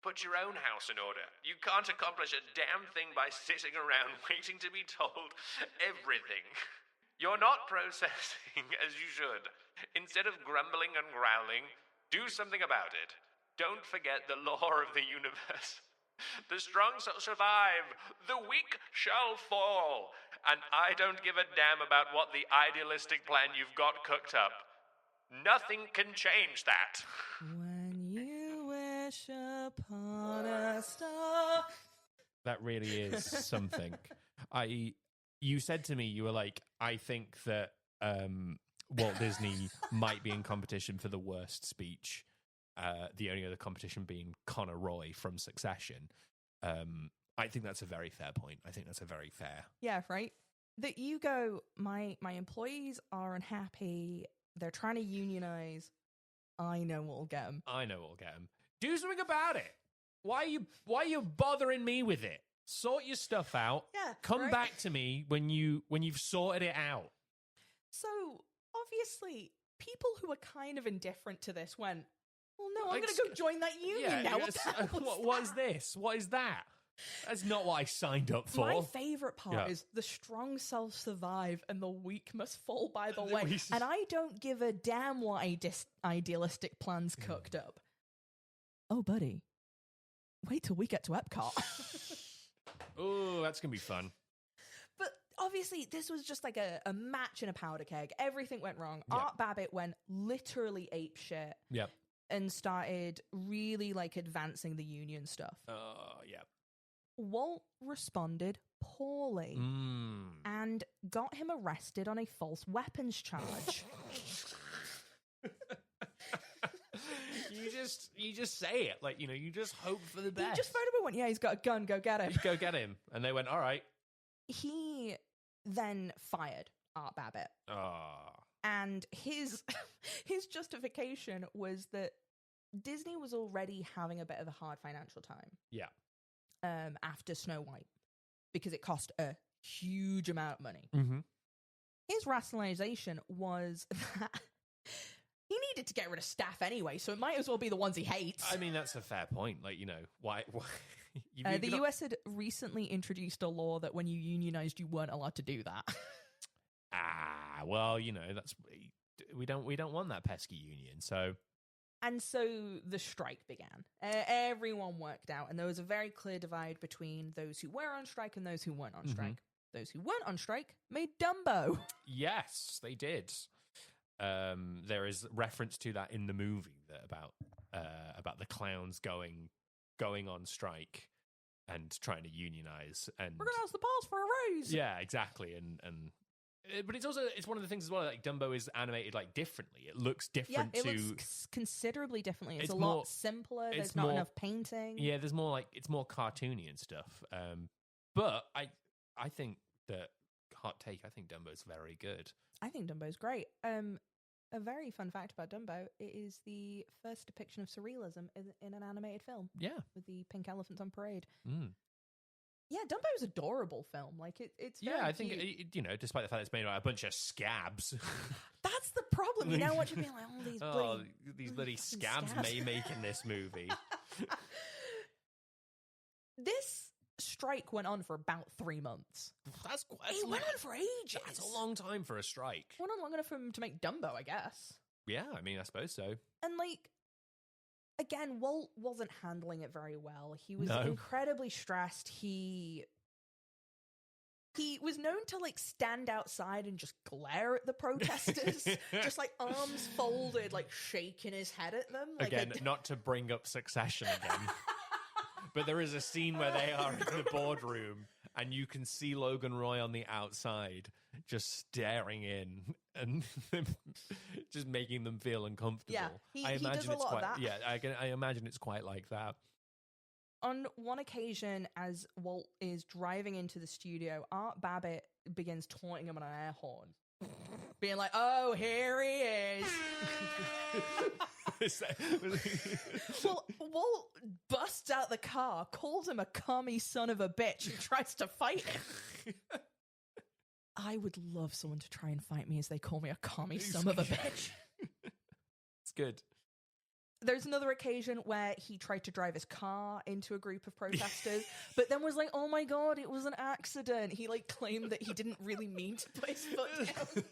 Put your own house in order. You can't accomplish a damn thing by sitting around waiting to be told everything. You're not processing as you should. Instead of grumbling and growling, do something about it. Don't forget the law of the universe. The strong shall survive. The weak shall fall. And I don't give a damn about what the idealistic plan you've got cooked up. Nothing can change that. When you wish upon a star. That really is something. You said to me, you were like, I think that Walt Disney might be in competition for the worst speech. The only other competition being Connor Roy from Succession. I think that's a very fair point. I think that's a very fair. Yeah, right? That you go, my employees are unhappy. They're trying to unionize. I know what'll get them. I know what'll get them. Do something about it. Why are you bothering me with it? Sort your stuff out. Yeah. Come right? back to me when you've sorted it out. So obviously, people who are kind of indifferent to this went, well, no, I'm going to go join that union now. What is this? What is that? That's not what I signed up for. My favourite part is the strong shall survive and the weak must fall by the way. And I don't give a damn what idealistic plans cooked up. Oh, buddy. Wait till we get to Epcot. Oh, that's going to be fun. But obviously, this was just like a match in a powder keg. Everything went wrong. Yep. Art Babbitt went literally apeshit. Yep. And started really like advancing the union stuff. Yeah. Walt responded poorly and got him arrested on a false weapons charge. You just say it. Like, you just hope for the best. He just phoned him and went, yeah, he's got a gun, go get him. Go get him. And they went, all right. He then fired Art Babbitt. And his justification was that Disney was already having a bit of a hard financial time. Yeah. After Snow White, because it cost a huge amount of money. Mm-hmm. His rationalization was that he needed to get rid of staff anyway, so it might as well be the ones he hates. I mean, that's a fair point. Like, why the US had recently introduced a law that when you unionized, you weren't allowed to do that. Well, that's we don't want that pesky union, so. And so the strike began. Everyone worked out, and there was a very clear divide between those who were on strike and those who weren't on strike. Those who weren't on strike made Dumbo. Yes, they did. There is reference to that in the movie about the clowns going on strike and trying to unionize. And we're going to ask the boss for a raise. Yeah, exactly. But it's one of the things as well, like Dumbo is animated like differently. It looks different. Yeah, it looks considerably differently. It's a lot simpler. There's not enough painting. Yeah, there's more it's more cartoony and stuff. But I think that hot take. I think Dumbo's very good. I think Dumbo's great. A very fun fact about Dumbo: it is the first depiction of surrealism in an animated film. Yeah, with the pink elephants on parade. Yeah, Dumbo's adorable film. Like it's very I think despite the fact it's made by a bunch of scabs. That's the problem. You know what you're being like, these bloody scabs may make in this movie. This strike went on for about 3 months. It went on for ages. That's a long time for a strike. Went on long enough for him to make Dumbo, I guess. Yeah, I mean, I suppose so. And again, Walt wasn't handling it very well. He was incredibly stressed. He was known to stand outside and just glare at the protesters, just arms folded, shaking his head at them. Again, not to bring up Succession again, but there is a scene where they are in the boardroom and you can see Logan Roy on the outside just staring in and just making them feel uncomfortable. Yeah, he does a lot of that. Yeah, I imagine it's quite like that. On one occasion, as Walt is driving into the studio, Art Babbitt begins taunting him on an air horn, being like, "Oh, here he is." Well, Walt busts out the car, calls him a commie son of a bitch, and tries to fight him. I would love someone to try and fight me as they call me a commie son of a bitch. It's good. There's another occasion where he tried to drive his car into a group of protesters, but then was like, oh my God, it was an accident. He like claimed that he didn't really mean to put his foot down.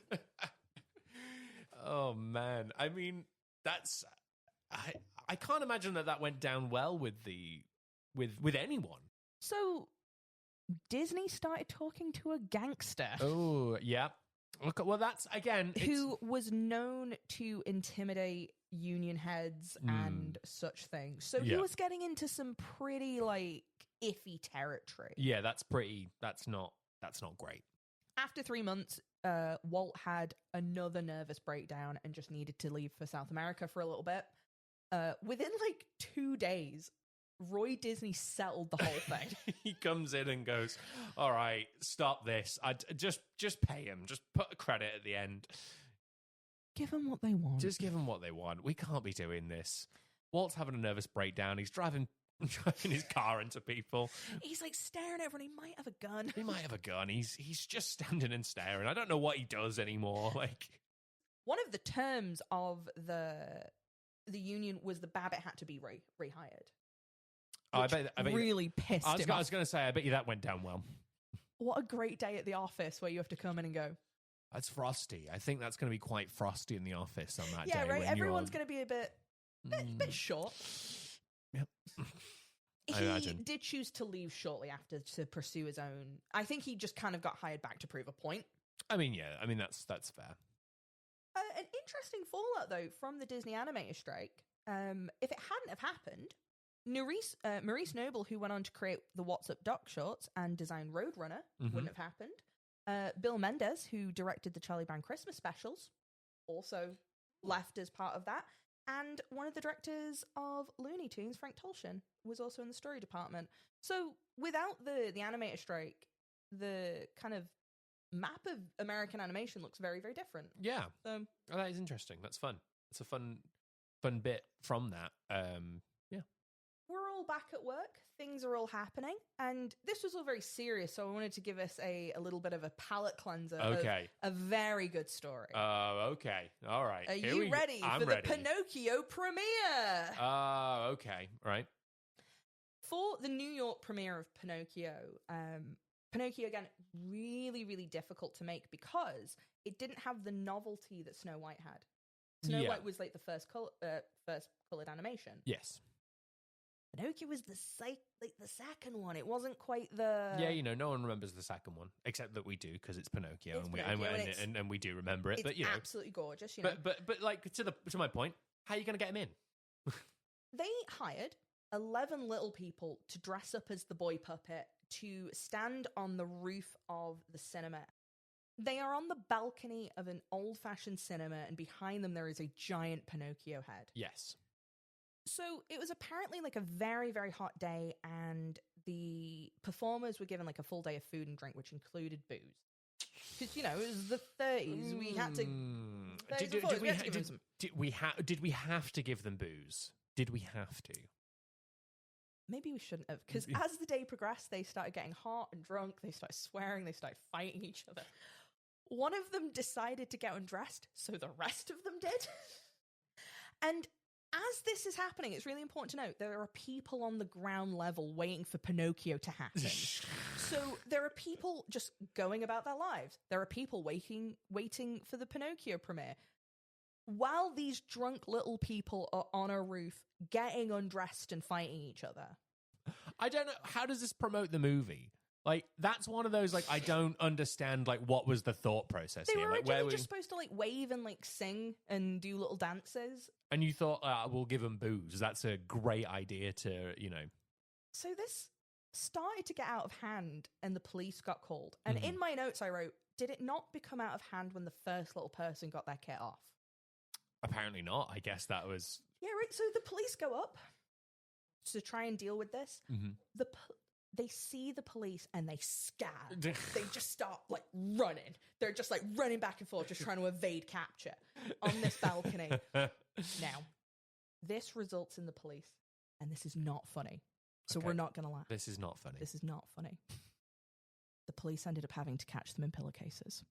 Oh man. I mean, that's, I can't imagine that went down well with anyone. So Disney started talking to a gangster. Oh, yeah. Okay, well, that's, again... Who was known to intimidate union heads and such things. So he was getting into some pretty, like, iffy territory. Yeah, that's not great. After 3 months, Walt had another nervous breakdown and just needed to leave for South America for a little bit. Within, like, 2 days... Roy Disney settled the whole thing. He comes in and goes, all right, stop this. Just pay him. Just put a credit at the end. Give them what they want. Just give them what they want. We can't be doing this. Walt's having a nervous breakdown. He's driving his car into people. He's like staring at everyone. He might have a gun. He might have a gun. He's just standing and staring. I don't know what he does anymore. Like, one of the terms of the union was the Babbitt had to be rehired. Oh, I bet really pissed him off. I was going to say, I bet you that went down well. What a great day at the office where you have to come in and go. That's frosty. I think that's going to be quite frosty in the office on that day. Yeah, right. Everyone's going to be a bit short. Yep. He did choose to leave shortly after to pursue his own. I think he just kind of got hired back to prove a point. I mean, yeah. I mean, that's fair. An interesting fallout, though, from the Disney animator strike. If it hadn't have happened... Maurice Noble, who went on to create the What's Up Doc shorts and design Roadrunner, wouldn't have happened. Bill Mendez, who directed the Charlie Brown Christmas specials, also left as part of that. And one of the directors of Looney Tunes, Frank Tolshin, was also in the story department. So without the animator strike, the kind of map of American animation looks very, very different. Yeah. That is interesting. That's fun. It's a fun bit from that. Yeah. We're all back at work. Things are all happening. And this was all very serious, so I wanted to give us a little bit of a palate cleanser of a very good story. Okay. All right. Are you ready for the Pinocchio premiere? Okay. Right. For the New York premiere of Pinocchio, Pinocchio, again, really, really difficult to make because it didn't have the novelty that Snow White had. Snow White was like the first colored animation. Yes. Pinocchio was the second one. It wasn't quite the... Yeah, no one remembers the second one, except that we do, because it's Pinocchio, and we do remember it. It's but, absolutely gorgeous, you know. But like, to my point, how are you going to get him in? They hired 11 little people to dress up as the boy puppet to stand on the roof of the cinema. They are on the balcony of an old-fashioned cinema, and behind them there is a giant Pinocchio head. Yes. So it was apparently like a very, very hot day, and the performers were given like a full day of food and drink, which included booze. Because, it was the 30s. We had to... Did we have to give them booze? Did we have to? Maybe we shouldn't have, because as the day progressed, they started getting hot and drunk, they started swearing, they started fighting each other. One of them decided to get undressed, so the rest of them did. And as this is happening, it's really important to note there are people on the ground level waiting for Pinocchio to happen. So there are people just going about their lives. There are people waiting for the Pinocchio premiere. While these drunk little people are on a roof getting undressed and fighting each other. I don't know. How does this promote the movie? Like, that's one of those, like, I don't understand, like, what was the thought process they here? Were like, where just supposed to, like, wave and, like, sing and do little dances. And you thought, we'll give them booze. That's a great idea to, So this started to get out of hand, and the police got called. And in my notes I wrote, did it not become out of hand when the first little person got their kit off? Apparently not. I guess that was... Yeah, right. So the police go up to try and deal with this. Mm-hmm. They see the police and they scab. They just start, like, running. They're just, like, running back and forth, just trying to evade capture on this balcony. Now, this results in the police, and this is not funny. So we're not going to laugh. This is not funny. This is not funny. The police ended up having to catch them in pillowcases.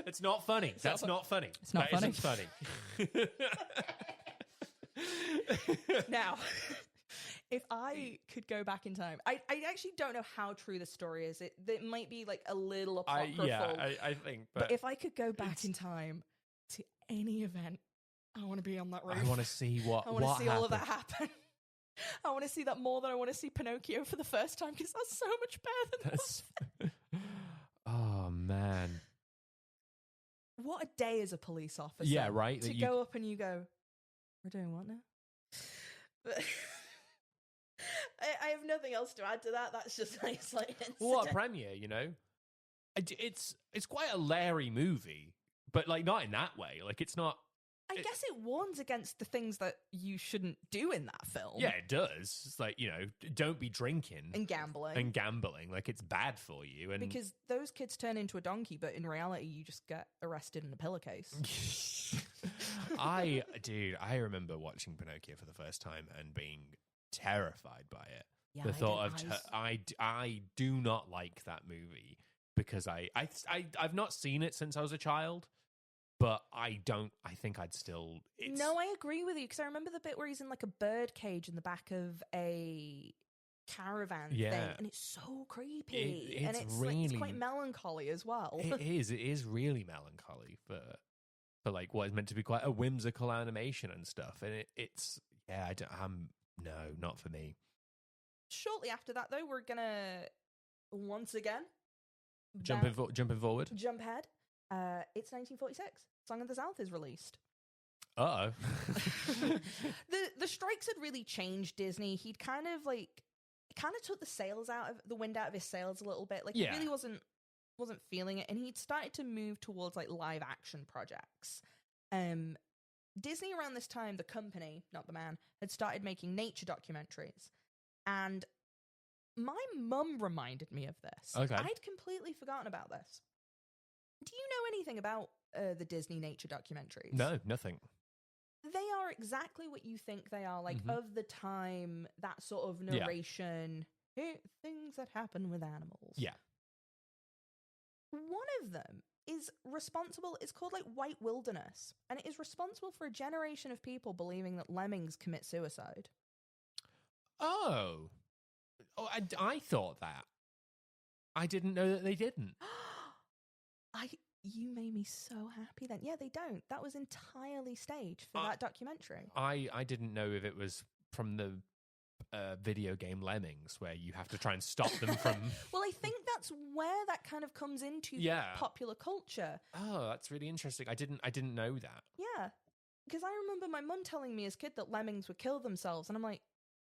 It's not funny. That's not funny. It's not funny. funny. Isn't funny. Now, if I could go back in time, I actually don't know how true the story is. It might be like a little apocryphal. I think. But if I could go back in time to any event, I want to be on that roof. I want to see what I want to see happened. all of that happen. I want to see that more than I want to see Pinocchio for the first time because that's so much better than Oh, man. What a day as a police officer. Yeah, right? To go up and you go, we're doing what now? But I have nothing else to add to that. That's just an isolated incident. What a premiere, you know? It's quite a Larry movie, but like not in that way. Like it's not. I guess it warns against the things that you shouldn't do in that film. Yeah, it does. It's like, you know, don't be drinking and gambling. Like it's bad for you. And because those kids turn into a donkey, but in reality, you just get arrested in a pillowcase. I remember watching Pinocchio for the first time and being terrified by it. Yeah, the thought of I do not like that movie because I've not seen it since I was a child. But I think I'd still... No, I agree with you, because I remember the bit where he's in like a bird cage in the back of a caravan thing, and it's so creepy. It's quite melancholy as well. It is really melancholy for like what is meant to be quite a whimsical animation and stuff. And no, not for me. Shortly after that, though, we're gonna once again... Jumping forward? Jump ahead. It's 1946. Song of the South is released. Uh-oh. The strikes had really changed Disney. He'd kind of took the wind out of his sails a little bit. Like he really wasn't feeling it, and he'd started to move towards like live action projects. Disney around this time, the company, not the man, had started making nature documentaries, and my mum reminded me of this. Okay. I'd completely forgotten about this. Do you know anything about the Disney nature documentaries? No, nothing. They are exactly what you think they are, like of the time, that sort of narration, things that happen with animals. Yeah. One of them is responsible, it's called like White Wilderness, and it is responsible for a generation of people believing that lemmings commit suicide. Oh, I thought that. I didn't know that they didn't. You made me so happy then. Yeah, they don't. That was entirely staged for that documentary. I didn't know if it was from the video game Lemmings, where you have to try and stop them from... Well, I think that's where that kind of comes into popular culture. Oh, that's really interesting. I didn't know that. Yeah, because I remember my mum telling me as a kid that lemmings would kill themselves, and I'm like,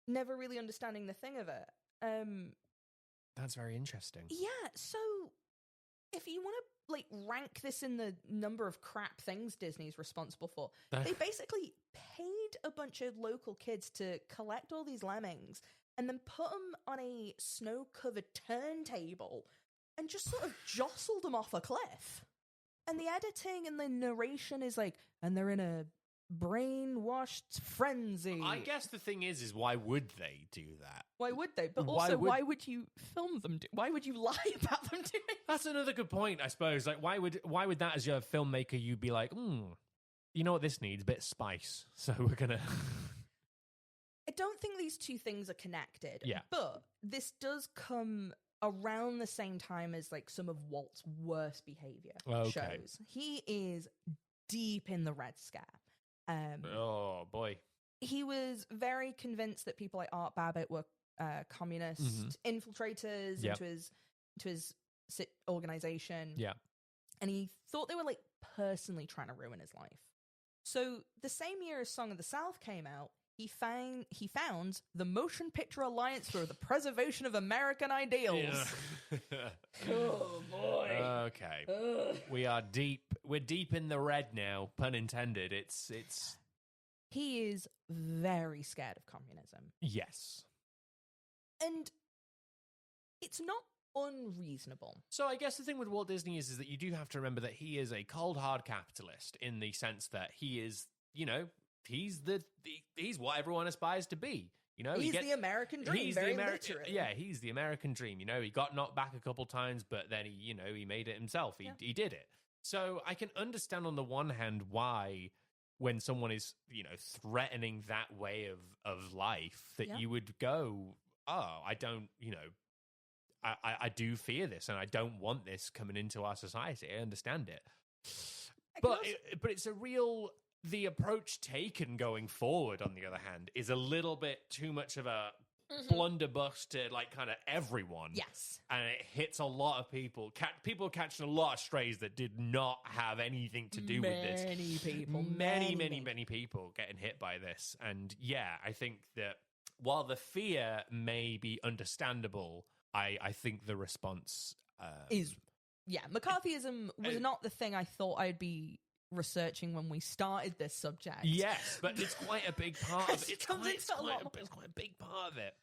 never really understanding the thing of it. That's very interesting. Yeah, so if you want to like rank this in the number of crap things Disney's responsible for, they basically paid a bunch of local kids to collect all these lemmings and then put them on a snow-covered turntable and just sort of jostled them off a cliff. And the editing and the narration is like, and they're in a brainwashed frenzy. I guess the thing is why would they do that? Why would they? But also, why would you film them? Why would you lie about them doing that? That's another good point, I suppose. Like, why would that, as your filmmaker, you'd be like, you know what this needs? A bit of spice. So we're gonna... I don't think these two things are connected. Yeah. But this does come around the same time as like some of Walt's worst behavior shows. He is deep in the Red Scare. Oh boy. He was very convinced that people like Art Babbitt were communist infiltrators into his organization. Yeah. And he thought they were like personally trying to ruin his life. So the same year as Song of the South came out, he founds the Motion Picture Alliance for the Preservation of American Ideals. Yeah. Oh boy. Okay. We're deep in the red now, pun intended. It's He is very scared of communism. Yes. And it's not unreasonable. So I guess the thing with Walt Disney is that you do have to remember that he is a cold hard capitalist in the sense that he is, you know, he's what everyone aspires to be. You know, he's the American dream. Literally. Yeah, he's the American dream. You know, he got knocked back a couple times, but then he made it himself. He did it. So I can understand on the one hand why when someone is, threatening that way of life, that you would go, oh, I don't, I do fear this and I don't want this coming into our society. I understand it. But it's a real, the approach taken going forward, on the other hand, is a little bit too much of a blunderbuss to kind of everyone. Yes. And it hits a lot of people. People catching a lot of strays that did not have anything to do with this. Many people getting hit by this. And yeah, I think that while the fear may be understandable, I think the response is... Yeah, McCarthyism was not the thing I thought I'd be researching when we started this subject. Yes, but it's quite a big part of it. It's quite a big part of it.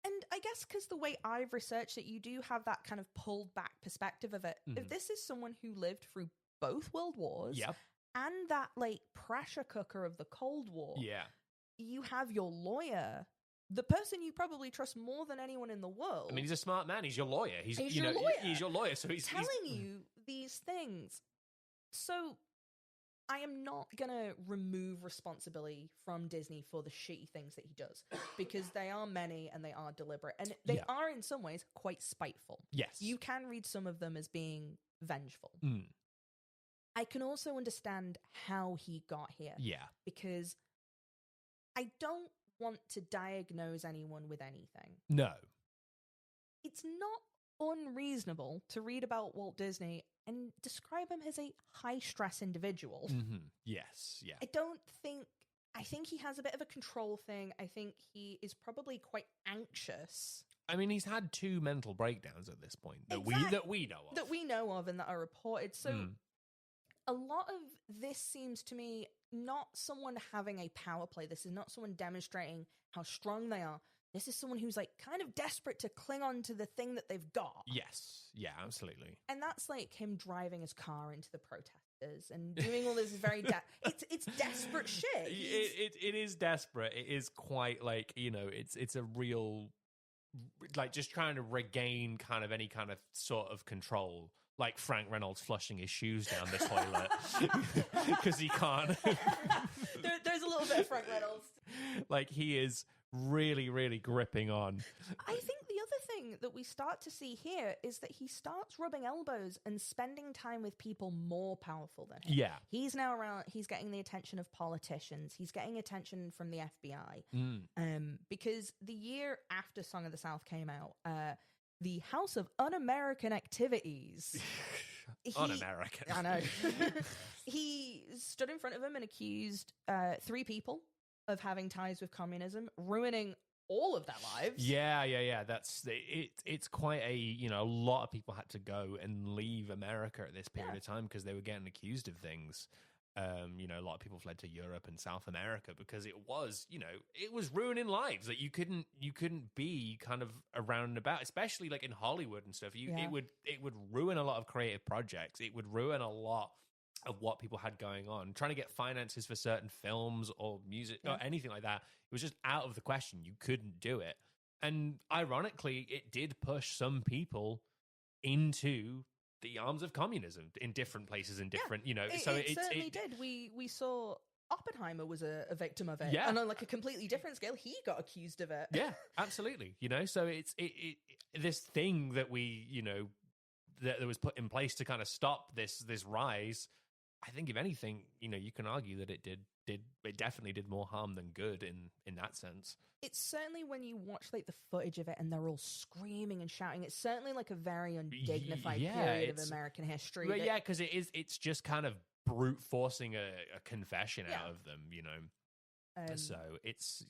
And I guess because the way I've researched it, you do have that kind of pulled back perspective of it. If this is someone who lived through both world wars and that pressure cooker of the Cold War, you have your lawyer, the person you probably trust more than anyone in the world. I mean, he's a smart man. He's your lawyer. He's your lawyer. So he's telling you these things. So I am not going to remove responsibility from Disney for the shitty things that he does, because they are many and they are deliberate. And they are in some ways quite spiteful. Yes. You can read some of them as being vengeful. I can also understand how he got here. Yeah. Because I don't want to diagnose anyone with anything. No. It's not unreasonable to read about Walt Disney and describe him as a high-stress individual. Yes, yeah. I think he has a bit of a control thing. I think he is probably quite anxious. I mean, he's had 2 mental breakdowns at this point that we know of. That we know of and that are reported. So a lot of this seems to me not someone having a power play. This is not someone demonstrating how strong they are. This is someone who's desperate to cling on to the thing that they've got. Yes. Yeah, absolutely. And that's him driving his car into the protesters and doing all this very... it's desperate shit. It is desperate. It is quite it's a real... just trying to regain kind of any kind of sort of control. Like Frank Reynolds flushing his shoes down the toilet because he can't. There's a little bit of Frank Reynolds. He is really, really gripping on. I think the other thing that we start to see here is that he starts rubbing elbows and spending time with people more powerful than him. Yeah. He's now around, he's getting the attention of politicians. He's getting attention from the FBI. Because the year after Song of the South came out, the House of Un-American Activities. Un-American. I know. He stood in front of him and accused 3 people of having ties with communism, ruining all of their lives. Yeah. That's it. It's quite a lot of people had to go and leave America at this period of time because they were getting accused of things. A lot of people fled to Europe and South America because it was ruining lives. That you couldn't be kind of around and about, especially in Hollywood and stuff. It would ruin a lot of creative projects. It would ruin a lot of what people had going on. Trying to get finances for certain films or music or anything like that, it was just out of the question. You couldn't do it. And ironically, it did push some people into the arms of communism in different places and different, it certainly did. We saw Oppenheimer was a victim of it. Yeah. And on a completely different scale, he got accused of it. Yeah, absolutely. So it's this thing that we, that was put in place to kind of stop this rise. I think if anything, you can argue that it definitely did more harm than good in that sense. It's certainly when you watch the footage of it and they're all screaming and shouting, it's certainly a very undignified period of American history. But because it's just kind of brute forcing a confession out of them, so it's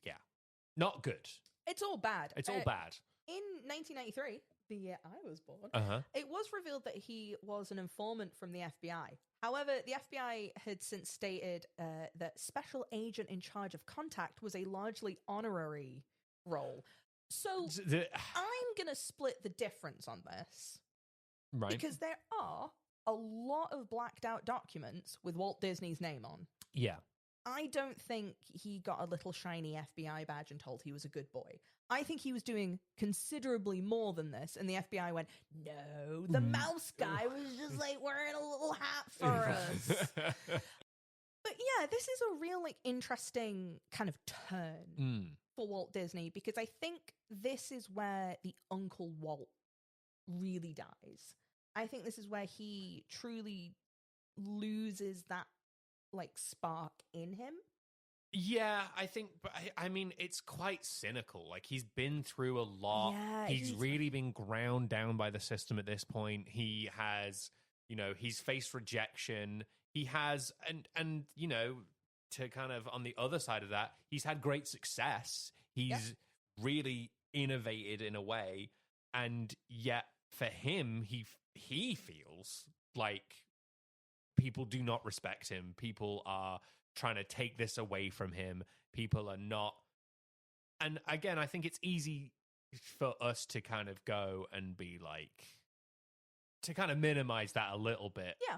not good. It's all bad. It's all bad. In 1993, the year I was born, it was revealed that he was an informant from the FBI. However, the FBI had since stated that special agent in charge of contact was a largely honorary role. So I'm going to split the difference on this. Right. Because there are a lot of blacked out documents with Walt Disney's name on. Yeah. I don't think he got a little shiny FBI badge and told he was a good boy. I think he was doing considerably more than this, and the FBI went, no, the mouse guy was just like wearing a little hat for us. But yeah, this is a real like interesting kind of turn for Walt Disney, because I think this is where the Uncle Walt really dies. I think this is where he truly loses that like spark in him. Yeah, I think, but I mean, it's quite cynical. Like, he's been through a lot. Yeah, he's really been ground down by the system at this point. He has, he's faced rejection. He has, and to kind of on the other side of that, he's had great success. He's really innovated in a way, and yet for him, he feels like people do not respect him. People are trying to take this away from him. People are not. And again, I think it's easy for us to kind of go and be like, to kind of minimize that a little bit. Yeah.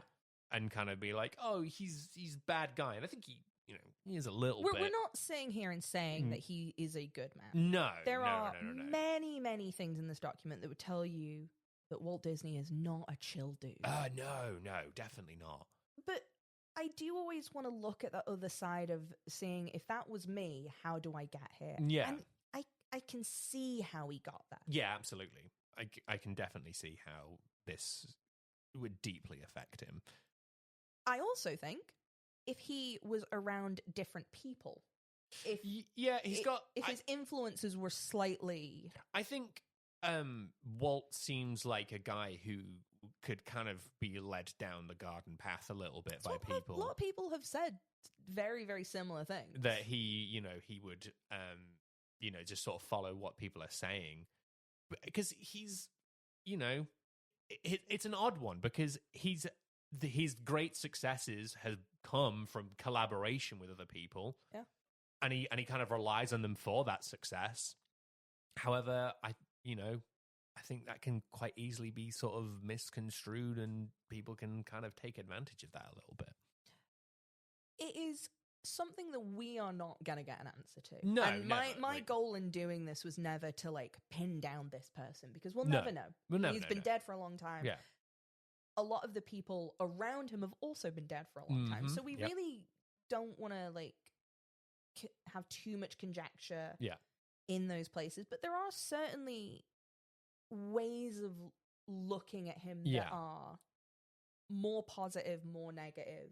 And kind of be like, oh, he's bad guy. And I think he is a little bit. We're not sitting here and saying that he is a good man. No. There are many, many things in this document that would tell you that Walt Disney is not a chill dude. No, definitely not. But I do always want to look at the other side of seeing, if that was me, how do I get here? Yeah. And I can see how he got there. Yeah, absolutely. I can definitely see how this would deeply affect him. I also think if he was around different people, if his influences were slightly... I think Walt seems like a guy who could kind of be led down the garden path a little bit by people. A lot of people have said very, very similar things. That he would, just sort of follow what people are saying. Because he's, it's an odd one, because his great successes have come from collaboration with other people. Yeah. And he kind of relies on them for that success. However, I think that can quite easily be sort of misconstrued, and people can kind of take advantage of that a little bit. It is something that we are not going to get an answer to. No, and my goal in doing this was never to like pin down this person, because we'll never know. He's been dead for a long time. Yeah. A lot of the people around him have also been dead for a long time. So we really don't want to like have too much conjecture in those places. But there are certainly ways of looking at him that are more positive, more negative,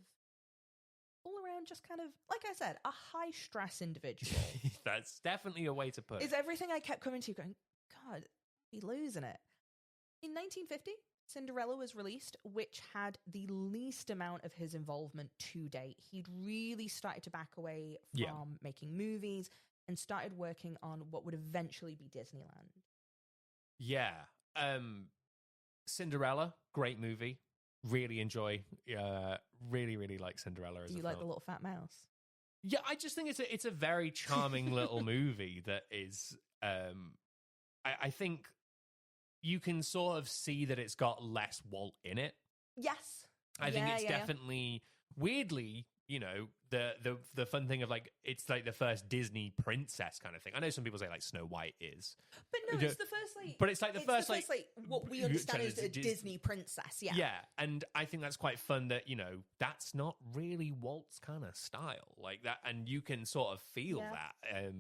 all around just kind of, like I said, a high stress individual. That's definitely a way to put it. It's everything I kept coming to going, God, he's losing it. In 1950, Cinderella was released, which had the least amount of his involvement to date. He'd really started to back away from making movies and started working on what would eventually be Disneyland. Yeah. Cinderella, great movie. Really enjoy. Really, really like Cinderella as a film. Do you like the little fat mouse? Yeah, I just think it's a very charming little movie that is... I think you can sort of see that it's got less Walt in it. Yes. I think it's definitely... Weirdly... the fun thing of like, it's like the first Disney princess kind of thing. I know some people say like Snow White is, but no, it's the first like. But it's like the first like what we understand is a Disney princess. Yeah, yeah, and I think that's quite fun. That that's not really Walt's kind of style, like that, and you can sort of feel that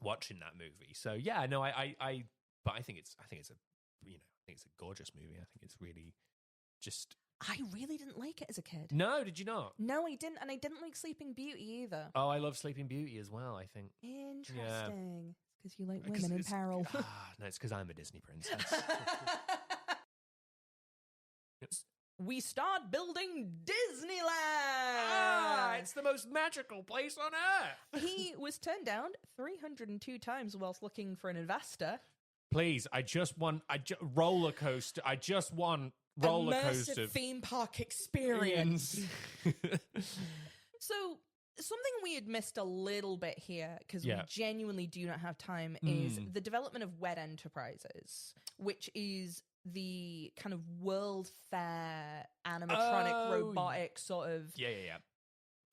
watching that movie. So yeah, no, but I think it's a gorgeous movie. I think it's really just. I really didn't like it as a kid. No, did you not? No, I didn't. And I didn't like Sleeping Beauty either. Oh, I love Sleeping Beauty as well, I think. Interesting. Yeah. It's because you like women in peril. No, it's because I'm a Disney princess. We start building Disneyland! It's the most magical place on earth! He was turned down 302 times whilst looking for an investor. Please, I just want roller coaster. I just want roller coaster. Immersive theme park experience. So, something we had missed a little bit here, because we genuinely do not have time, is the development of Wed Enterprises, which is the kind of World Fair animatronic robotic sort of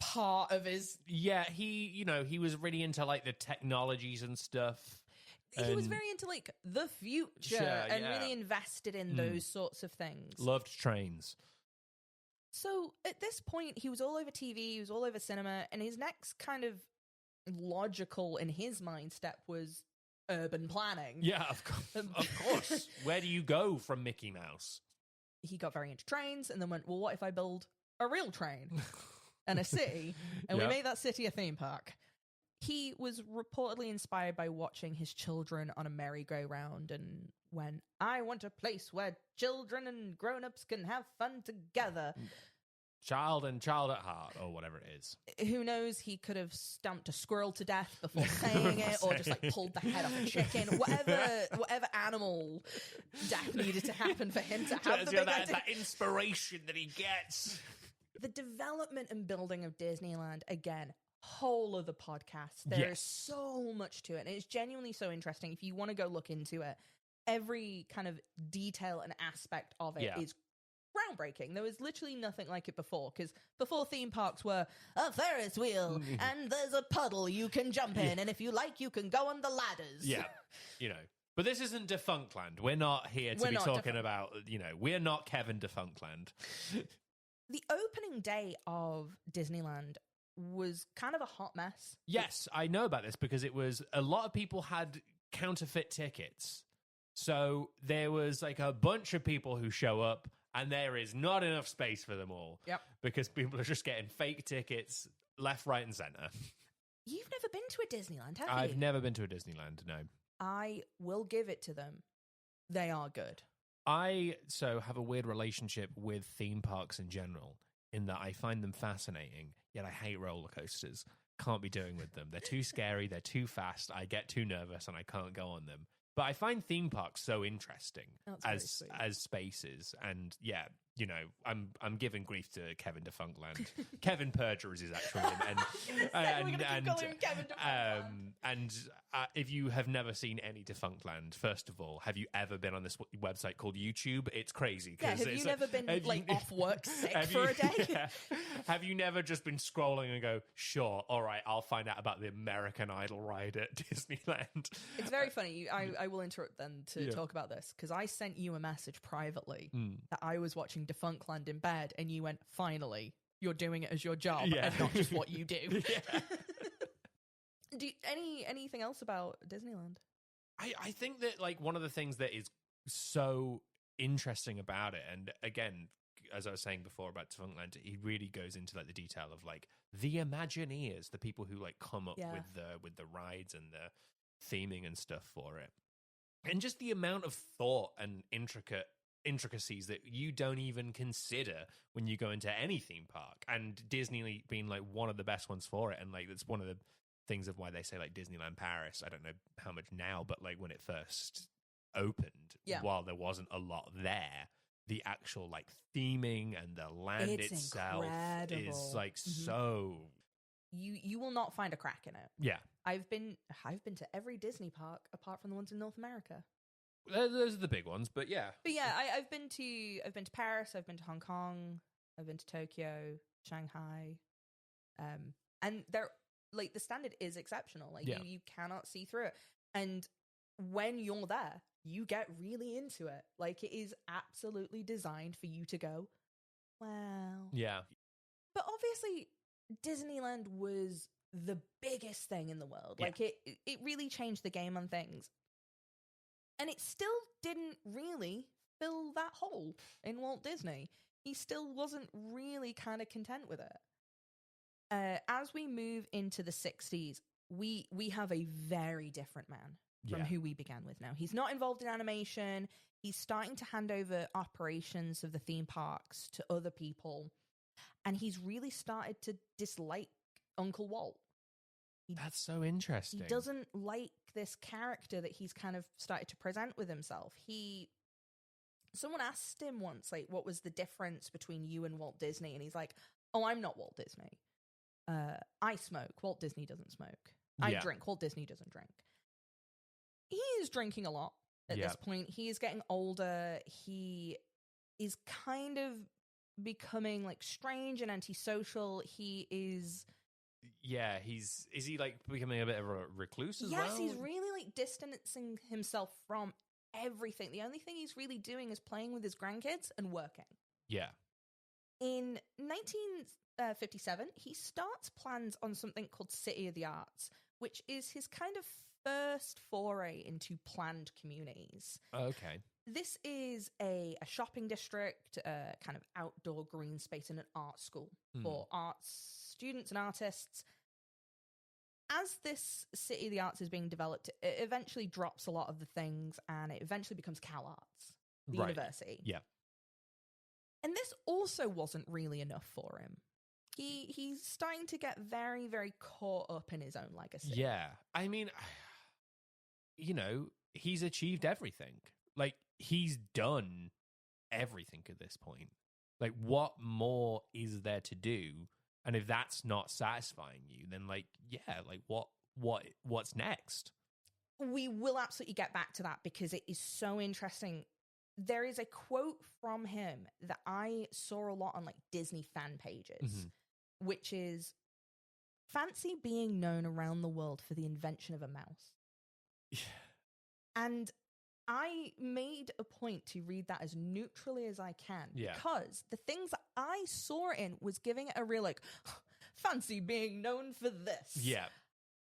part of his... Yeah, he was really into, like, the technologies and stuff. He was very into, like, the future and really invested in those sorts of things. Loved trains. So at this point, he was all over TV, he was all over cinema, and his next kind of logical, in his mind, step was urban planning. Yeah, of course. Where do you go from Mickey Mouse? He got very into trains and then went, well, what if I build a real train and a city, and we made that city a theme park? He was reportedly inspired by watching his children on a merry-go-round and went, I want a place where children and grown-ups can have fun together. Child and child at heart, or whatever it is. Who knows? He could have stumped a squirrel to death before saying it, or just like pulled the head off a chicken. Whatever animal death needed to happen for him to have the big idea. That inspiration that he gets. The development and building of Disneyland, again, whole other podcast. There is so much to it, and it's genuinely so interesting. If you want to go look into it, every kind of detail and aspect of it is groundbreaking. There was literally nothing like it before, because before theme parks were a Ferris wheel and there's a puddle you can jump in, and if you like, you can go on the ladders. Yeah, But this isn't Defunctland. We're not here to be talking about, we're not Kevin Defunctland. The opening day of Disneyland was kind of a hot mess. Yes, I know about this because it was a lot of people had counterfeit tickets. So there was like a bunch of people who show up and there is not enough space for them all. Yep. Because people are just getting fake tickets left, right, and center. You've never been to a Disneyland, have you? I've never been to a Disneyland, no. I will give it to them. They are good. I have a weird relationship with theme parks in general, in that I find them fascinating, yet I hate roller coasters. Can't be doing with them. They're too scary, they're too fast, I get too nervous, and I can't go on them. But I find theme parks so interesting as spaces, and I'm giving grief to Kevin Defunctland. Kevin Perjurer is his actual name, and if you have never seen any Defunctland, first of all, have you ever been on this website called YouTube? It's crazy. Yeah, have you never been off work sick for a day? Yeah. Have you never just been scrolling and go, sure, all right, I'll find out about the American Idol ride at Disneyland? It's very funny. I will interrupt then to talk about this, because I sent you a message privately that I was watching Defunctland in bed, and you went, finally, you're doing it as your job and not just what you do. Anything else about Disneyland? I think that like one of the things that is so interesting about it, and again, as I was saying before about Defunctland, he really goes into like the detail of like the Imagineers, the people who like come up with the rides and the theming and stuff for it, and just the amount of thought and intricacies that you don't even consider when you go into any theme park, and Disney being like one of the best ones for it. And like that's one of the things of why they say like Disneyland Paris, I don't know how much now, but like when it first opened, while there wasn't a lot there, the actual like theming and the land itself is like so you will not find a crack in it. Yeah. I've been to every Disney park apart from the ones in North America. Those are the big ones, but yeah. But yeah, I've been to Paris, I've been to Hong Kong, I've been to Tokyo, Shanghai, and they're like the standard is exceptional. Like you cannot see through it, and when you're there, you get really into it. Like it is absolutely designed for you to go, wow. Yeah. But obviously, Disneyland was the biggest thing in the world. Yeah. Like it really changed the game on things. And it still didn't really fill that hole in Walt Disney. He still wasn't really kind of content with it. As we move into the 60s, we have a very different man from who we began with now. He's not involved in animation. He's starting to hand over operations of the theme parks to other people. And he's really started to dislike Uncle Walt. That's so interesting. He doesn't like this character that he's kind of started to present with himself. Someone asked him once, like, what was the difference between you and Walt Disney? And he's like, oh, I'm not Walt Disney. I smoke. Walt Disney doesn't smoke. I drink. Walt Disney doesn't drink. He is drinking a lot at this point. He is getting older. He is kind of becoming like strange and antisocial. He is... Yeah, is he like becoming a bit of a recluse as well? Yes, he's really like distancing himself from everything. The only thing he's really doing is playing with his grandkids and working. Yeah. In 1957, he starts plans on something called City of the Arts, which is his kind of first foray into planned communities. Okay. This is a shopping district, a kind of outdoor green space in an art school for arts students and artists. As this City of the Arts is being developed, it eventually drops a lot of the things, and it eventually becomes Cal Arts, the university. Yeah. And this also wasn't really enough for him. He's starting to get very, very caught up in his own legacy. Yeah. I mean, you know, he's achieved everything. Like, he's done everything at this point. Like, what more is there to do? And if that's not satisfying you, then, like, yeah, like, what's next? We will absolutely get back to that because it is so interesting. There is a quote from him that I saw a lot on, like, Disney fan pages, which is, "Fancy being known around the world for the invention of a mouse." And I made a point to read that as neutrally as I can, because the things that I saw in was giving it a real, like, fancy being known for this. Yeah.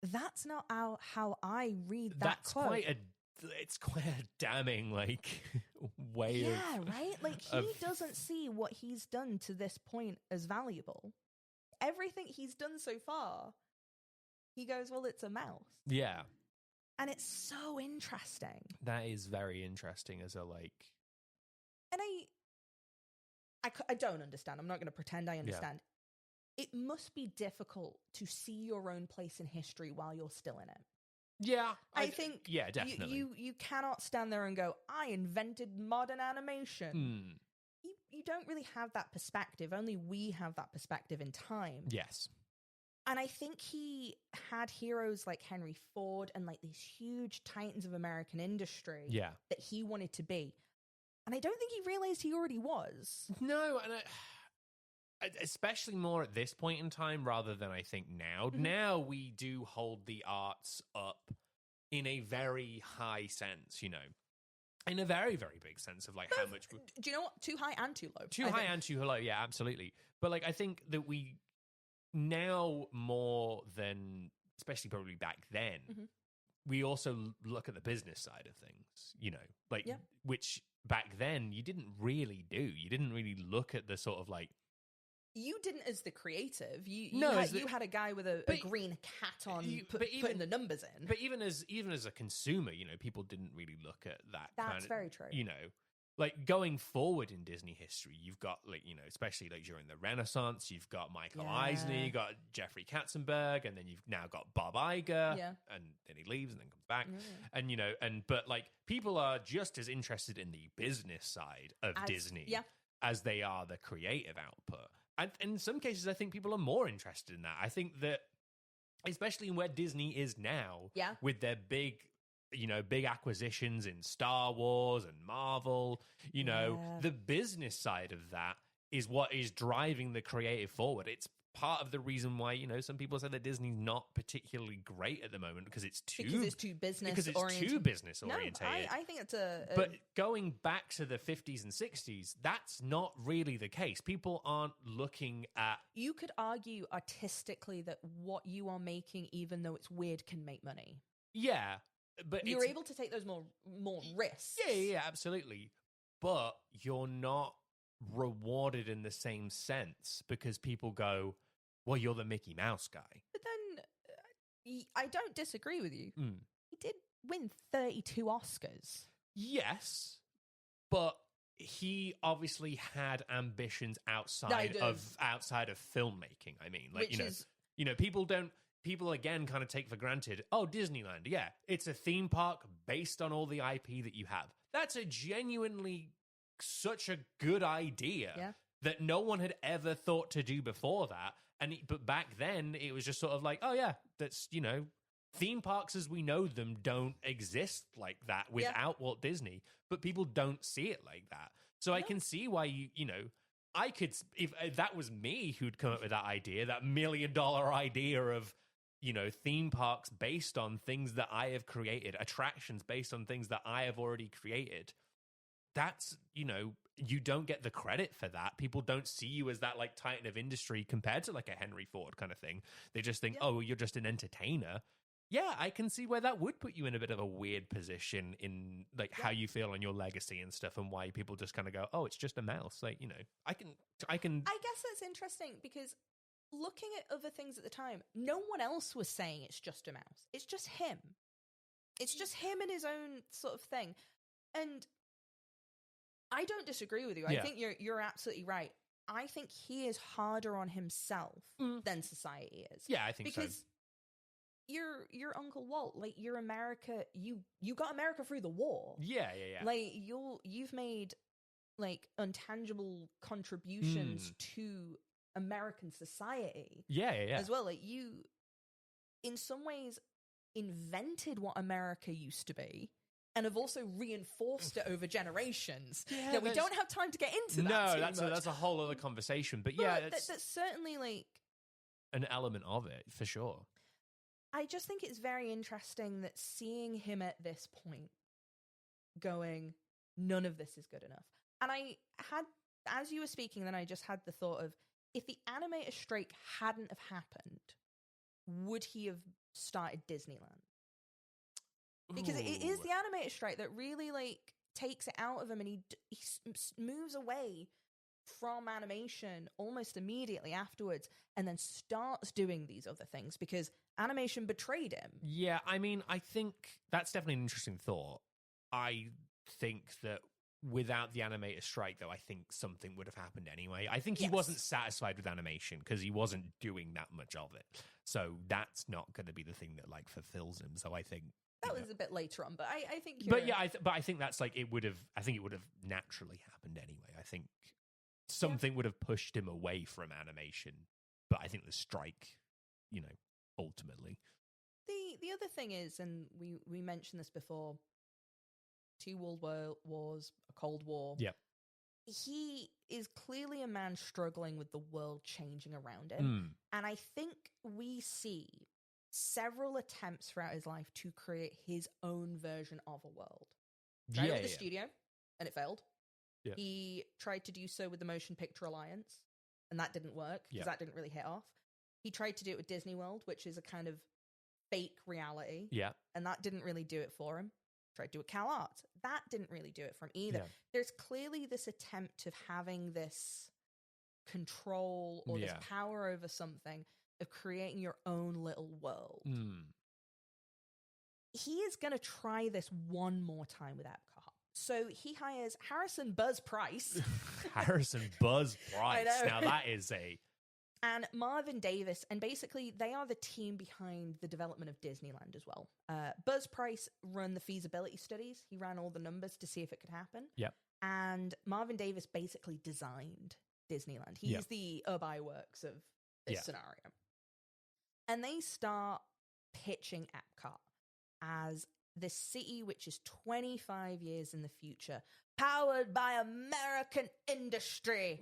That's not how I read that quote. It's quite a damning, like, way of... Yeah, right? Like, he doesn't see what he's done to this point as valuable. Everything he's done so far, he goes, well, it's a mouse. Yeah. And it's so interesting. That is very interesting as a, like... And I don't understand. I'm not going to pretend I understand. Yeah. It must be difficult to see your own place in history while you're still in it. Yeah. I think... Yeah, definitely. You cannot stand there and go, I invented modern animation. You don't really have that perspective. Only we have that perspective in time. Yes. And I think he had heroes like Henry Ford and like these huge titans of American industry that he wanted to be. And I don't think he realized he already was. No, and especially more at this point in time rather than I think now. Mm-hmm. Now we do hold the arts up in a very high sense, you know. In a very, very big sense of, like, how much... Do you know what? Too high and too low. Too high and too low, yeah, absolutely. But, like, I think that we... Now, more than, especially probably back then, we also look at the business side of things, you know, like, which back then you didn't really do. You didn't really look at the sort of, like... You didn't as the creative. You had a guy with a green hat on putting the numbers in. But even as a consumer, you know, people didn't really look at that. That's very true. You know, like going forward in Disney history, you've got, like, you know, especially like during the Renaissance, you've got Michael Eisner, you've got Jeffrey Katzenberg, and then you've now got Bob Iger, and then he leaves and then comes back. And, you know, but like people are just as interested in the business side of Disney as they are the creative output. And in some cases, I think people are more interested in that. I think that, especially where Disney is now, with their big acquisitions in Star Wars and Marvel, you know, the business side of that is what is driving the creative forward. It's part of the reason why, you know, some people say that Disney's not particularly great at the moment because it's too business orientated. I think it's But going back to the 50s and 60s, that's not really the case. People aren't looking at... You could argue artistically that what you are making, even though it's weird, can make money. Yeah, but you're able to take those more risks. Yeah, absolutely. But you're not rewarded in the same sense because people go, well, you're the Mickey Mouse guy. But then I don't disagree with you. He did win 32 Oscars. Yes, but he obviously had ambitions outside of filmmaking. I mean, like, people again kind of take for granted, oh, Disneyland, yeah, it's a theme park based on all the IP that you have. That's a genuinely such a good idea that no one had ever thought to do before that. But back then, it was just sort of like, oh, yeah, that's, you know, theme parks as we know them don't exist like that without Walt Disney, but people don't see it like that. So I can see why, you know, if that was me who'd come up with that idea, that $1 million idea of, theme parks based on things that I have created, attractions based on things that I have already created. That's, you don't get the credit for that. People don't see you as that like titan of industry compared to like a Henry Ford kind of thing. They just think, oh, you're just an entertainer. Yeah, I can see where that would put you in a bit of a weird position in like how you feel on your legacy and stuff, and why people just kind of go, oh, it's just a mouse. Like, I can. I guess that's interesting because looking at other things at the time, no one else was saying it's just a mouse. It's just him. It's just him and his own sort of thing. And I don't disagree with you. I think you're absolutely right. I think he is harder on himself than society is. Yeah, I think because so. Your Uncle Walt, like, you're America. You got America through the war. Yeah. Like you've made like untangible contributions to American society. Yeah. As well, like you, in some ways, invented what America used to be, and have also reinforced it over generations. Yeah, we don't have time to get into that. No, that's a whole other conversation. But yeah, that's certainly like an element of it for sure. I just think it's very interesting that seeing him at this point going, none of this is good enough. And I had, as you were speaking, then I just had the thought of, if the animator strike hadn't have happened, would he have started Disneyland? Because it is the animator strike that really like takes it out of him, and he moves away from animation almost immediately afterwards, and then starts doing these other things because animation betrayed him. Yeah, I mean, I think that's definitely an interesting thought. I think that without the animator strike, though, I think something would have happened anyway. I think he wasn't satisfied with animation because he wasn't doing that much of it. So that's not going to be the thing that like fulfills him. So I think that was a bit later on, but I think. But yeah, I think that's like it would have. I think it would have naturally happened anyway. I think something would have pushed him away from animation, but I think the strike, ultimately. The other thing is, and we mentioned this before, 2 World Wars, a Cold War. Yep. He is clearly a man struggling with the world changing around him. And I think we see several attempts throughout his life to create his own version of a world. Tried it with the studio, and it failed. Yeah. He tried to do so with the Motion Picture Alliance, and that didn't work because that didn't really hit off. He tried to do it with Disney World, which is a kind of fake reality. Yeah. And that didn't really do it for him. Tried to do it with Cal Arts. That didn't really do it for him either. Yeah. There's clearly this attempt of having this control or this power over something, of creating your own little world. He is going to try this one more time with Epcot. So he hires Harrison Buzz Price. Harrison Buzz Price. Now that is and Marvin Davis, and basically they are the team behind the development of Disneyland as well. Buzz Price ran the feasibility studies. He ran all the numbers to see if it could happen. Yep. And Marvin Davis basically designed Disneyland. He's the Urbi Works of this scenario. And they start pitching Epcot as the city which is 25 years in the future, powered by American industry.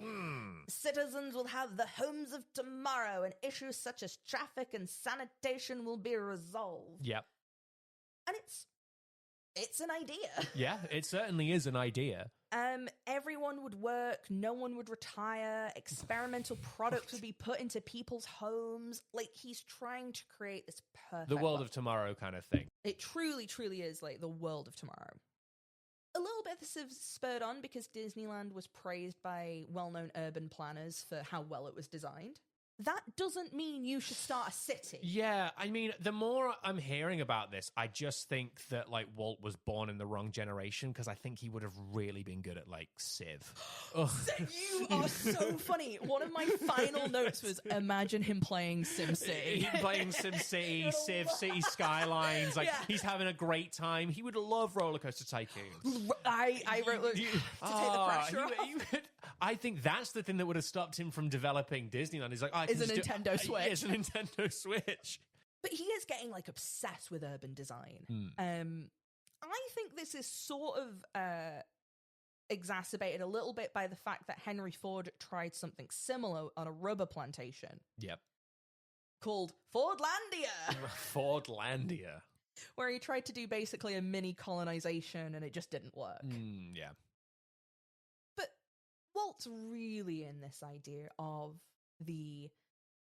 Citizens will have the homes of tomorrow, and issues such as traffic and sanitation will be resolved. Yep. And it's an idea. Yeah, it certainly is an idea. Everyone would work, no one would retire, experimental products would be put into people's homes. Like, he's trying to create this perfect the world of tomorrow kind of thing. It truly, truly is like the world of tomorrow. A little bit of this is spurred on because Disneyland was praised by well-known urban planners for how well it was designed. That doesn't mean you should start a city. Yeah, I mean, the more I'm hearing about this, I just think that, like, Walt was born in the wrong generation, because I think he would have really been good at, like, Civ. You are so funny. One of my final notes was, imagine him playing SimCity. Playing SimCity, Civ, City Skylines. Like, he's having a great time. He would love Roller Coaster Tycoon. I wrote, look, to take the pressure off. I think that's the thing that would have stopped him from developing Disneyland. He's like, it's a Nintendo Switch. It's a Nintendo Switch. But he is getting, like, obsessed with urban design. I think this is sort of exacerbated a little bit by the fact that Henry Ford tried something similar on a rubber plantation. Yep. Called Fordlandia. Fordlandia. Where he tried to do basically a mini colonization and it just didn't work. Yeah. But Walt's really in this idea of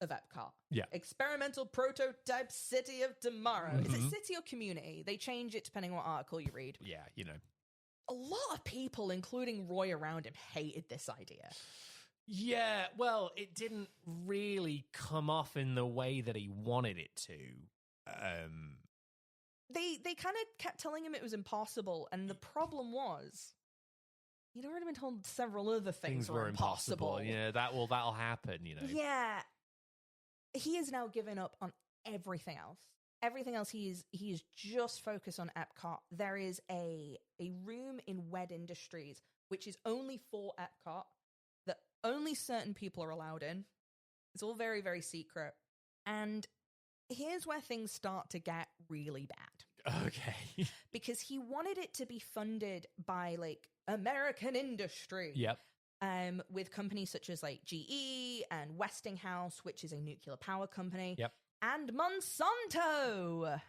Epcot. Yeah. Experimental prototype city of tomorrow. Is it city or community? They change it depending on what article you read. Yeah, you know. A lot of people, including Roy around him, hated this idea. Yeah, well, it didn't really come off in the way that he wanted it to. They kind of kept telling him it was impossible, and the problem was he'd already been told several other things were impossible. Yeah, that'll happen, you know. Yeah. He has now given up on everything else. Everything else, he is just focused on Epcot. There is a room in Wed Industries, which is only for Epcot, that only certain people are allowed in. It's all very, very secret. And here's where things start to get really bad. Okay. Because he wanted it to be funded by, like, American industry. Yep. With companies such as, like, GE and Westinghouse, which is a nuclear power company. Yep. And Monsanto.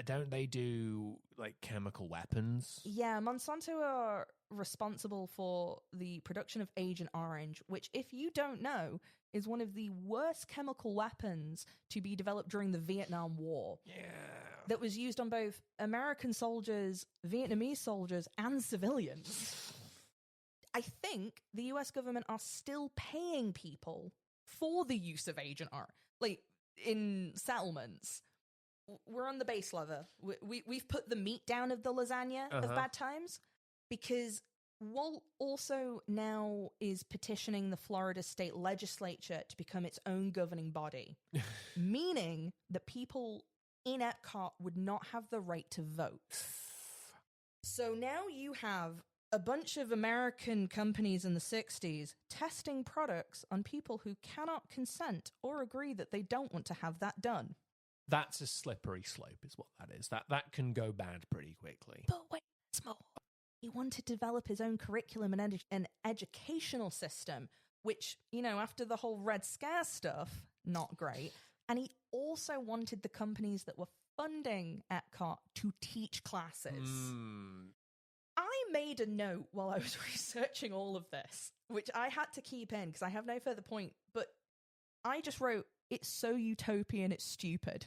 Don't they do, like, chemical weapons? Yeah, Monsanto are responsible for the production of Agent Orange, which, if you don't know, is one of the worst chemical weapons to be developed during the Vietnam War. Yeah. That was used on both American soldiers, Vietnamese soldiers, and civilians. I think the US government are still paying people for the use of Agent Orange. Like, in settlements, we're on the base level. We've put the meat down of the lasagna of bad times, because Walt also now is petitioning the Florida state legislature to become its own governing body, meaning that people in Epcot would not have the right to vote. So now you have a bunch of American companies in the 60s testing products on people who cannot consent or agree that they don't want to have that done. That's a slippery slope, is what that is. That can go bad pretty quickly. But wait, there's more. He wanted to develop his own curriculum and an educational system, which, you know, after the whole Red Scare stuff, not great. And he also wanted the companies that were funding Epcot to teach classes. I made a note while I was researching all of this, which I had to keep in because I have no further point, but I just wrote, it's so utopian, it's stupid.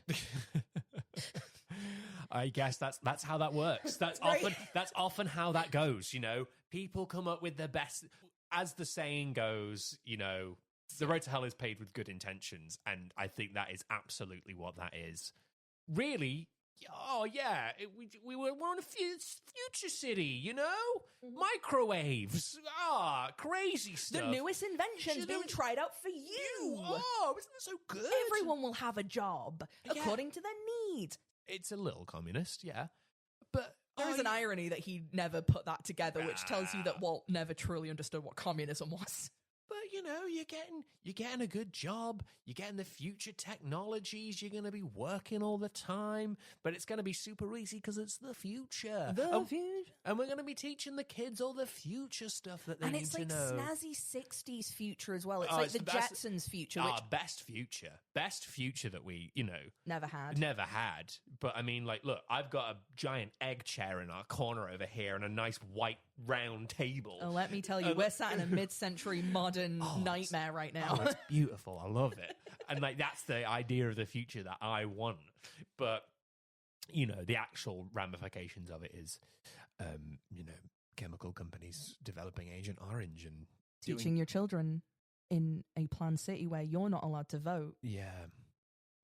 I guess that's how that works. That's Right. often how that goes, you know. People come up with their best, as the saying goes, you know, the road to hell is paved with good intentions, and I think that is absolutely what that is. Really, oh yeah, we're in a future city, you know? Microwaves, crazy stuff. The newest invention's being tried out for you. Oh, isn't it so good? Everyone will have a job according to their needs. It's a little communist, yeah. But there is an irony that he never put that together, which tells you that Walt never truly understood what communism was. But, you know, you're getting a good job. You're getting the future technologies. You're going to be working all the time. But it's going to be super easy because it's the future. The future. And we're going to be teaching the kids all the future stuff that they need to know. And it's like snazzy 60s future as well. It's like the Jetsons future. Best future. Best future that we, you know... Never had. But, I mean, like, look, I've got a giant egg chair in our corner over here and a nice white round table. Oh, let me tell you, we're sat in a mid-century modern nightmare right now. Oh, it's beautiful. I love it. And, like, that's the idea of the future that I want. But, you know, the actual ramifications of it is, you know, chemical companies developing Agent Orange and teaching your children in a planned city where you're not allowed to vote. Yeah.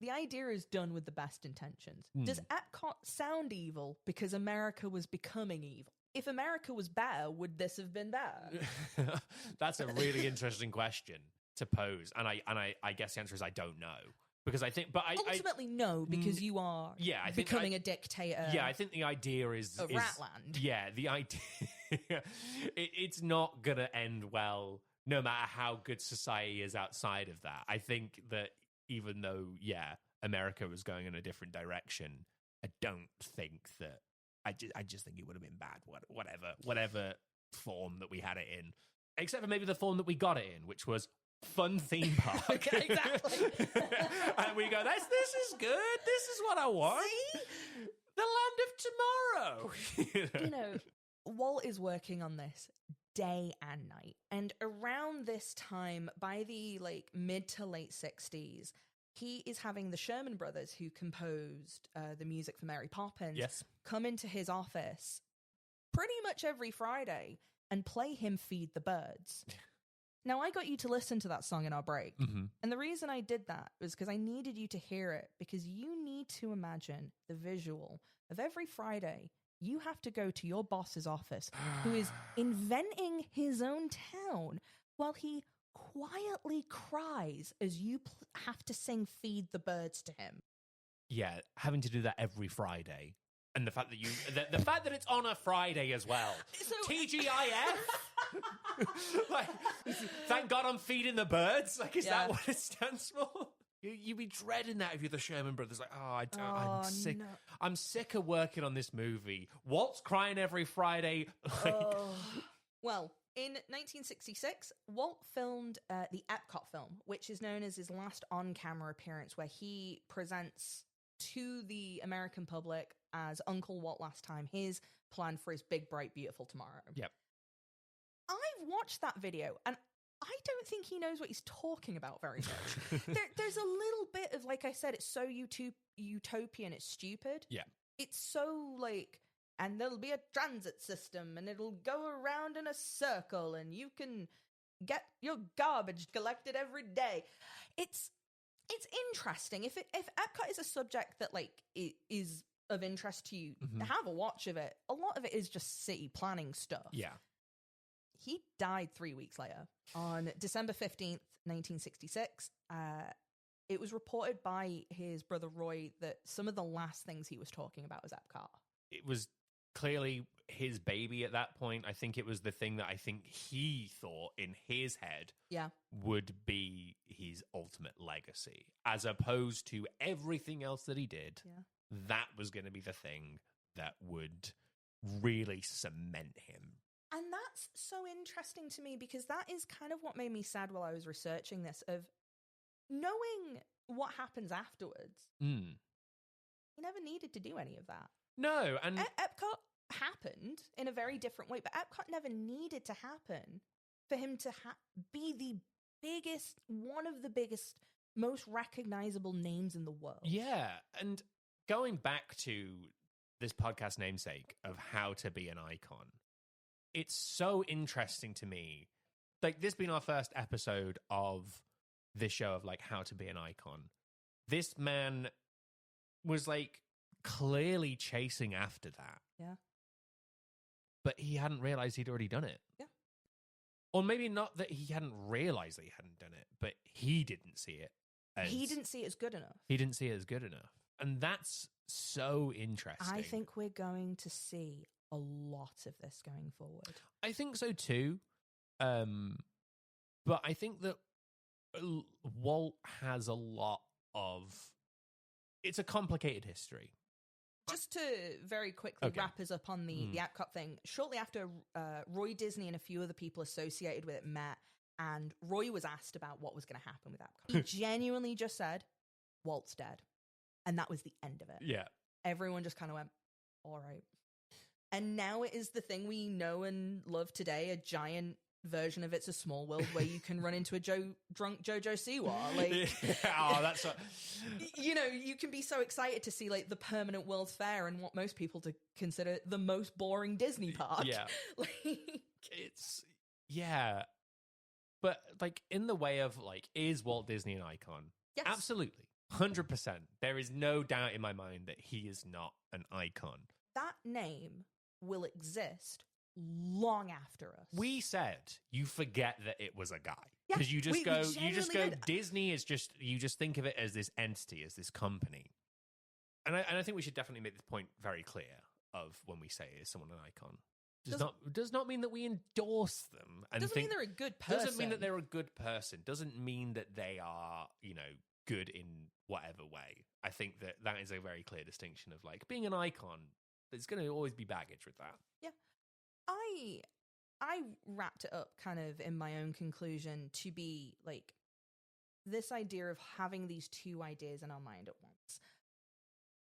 The idea is done with the best intentions. Does Epcot sound evil because America was becoming evil? If America was better, would this have been better? That's a really interesting question to pose, and I guess the answer is I don't know, because I think, but ultimately no, because you are becoming a dictator. Yeah, I think the idea is Ratland. Yeah, the idea it's not gonna end well, no matter how good society is outside of that. I think that even though America was going in a different direction, I don't think that. I just think it would have been bad. Whatever form that we had it in, except for maybe the form that we got it in, which was fun theme park. Exactly. And we go, this is good. This is what I want. See? The land of tomorrow. You know, Walt is working on this day and night. And around this time, by the mid to late 60s, he is having the Sherman Brothers, who composed the music for Mary Poppins, come into his office pretty much every Friday and play him Feed the Birds. Now, I got you to listen to that song in our break. Mm-hmm. And the reason I did that was because I needed you to hear it, because you need to imagine the visual of every Friday you have to go to your boss's office, who is inventing his own town, while he quietly cries as you have to sing Feed the Birds to him. Yeah, having to do that every Friday. And the fact that the fact that it's on a Friday as well. So, TGIF? Thank God I'm feeding the birds. Is that what it stands for? You'd be dreading that if you're the Sherman Brothers. I'm sick. No. I'm sick of working on this movie. Walt's crying every Friday. Well, in 1966, Walt filmed the Epcot film, which is known as his last on-camera appearance, where he presents to the American public as Uncle Walt last time his plan for his big, bright, beautiful tomorrow. Yep. I've watched that video, and I don't think he knows what he's talking about very much. There's a little bit of, like I said, it's so utopian, it's stupid. Yeah. It's so and there'll be a transit system, and it'll go around in a circle, and you can get your garbage collected every day. It's interesting. If Epcot is a subject that is of interest to you, have a watch of it. A lot of it is just city planning stuff. Yeah. He died 3 weeks later on December 15th, 1966. It was reported by his brother Roy that some of the last things he was talking about was Epcot. It was clearly his baby at that point. I think it was the thing that I think he thought in his head would be his ultimate legacy, as opposed to everything else that he did. Yeah. That was going to be the thing that would really cement him. And that's so interesting to me, because that is kind of what made me sad while I was researching this, of knowing what happens afterwards. He never needed to do any of that. No, and Epcot happened in a very different way, but Epcot never needed to happen for him to be the biggest, one of the biggest, most recognizable names in the world. Yeah, and going back to this podcast namesake of how to be an icon, it's so interesting to me. This being our first episode of this show of how to be an icon. This man was clearly chasing after that. Yeah. But he hadn't realized he'd already done it. Yeah. Or maybe not that he hadn't realized that he hadn't done it, but he didn't see it. He didn't see it as good enough. He didn't see it as good enough. And that's so interesting. I think we're going to see a lot of this going forward. I think so too. But I think that Walt has a lot of... It's a complicated history. Just to very quickly wrap us up on the Epcot thing, shortly after Roy Disney and a few other people associated with it met, and Roy was asked about what was going to happen with Epcot. He genuinely just said, Walt's dead. And that was the end of it. Yeah. Everyone just kind of went, all right. And now it is the thing we know and love today, a giant version of It's a Small World where you can run into a drunk Jojo Siwa. That's what... you can be so excited to see the permanent World's Fair and what most people to consider the most boring Disney park. Yeah. It's... Yeah. But in the way of is Walt Disney an icon? Yes. Absolutely. 100%. There is no doubt in my mind that he is not an icon. That name will exist long after us. We said you forget that it was a guy, because you just go Disney is just, you just think of it as this entity, as this company. And I think we should definitely make this point very clear of when we say is someone an icon. Does not mean that we endorse them. And doesn't mean they're a good person. Doesn't mean that they're a good person. Doesn't mean that they are, good in whatever way. I think that is a very clear distinction of being an icon. There's going to always be baggage with that. Yeah. I wrapped it up kind of in my own conclusion to be like this idea of having these two ideas in our mind at once.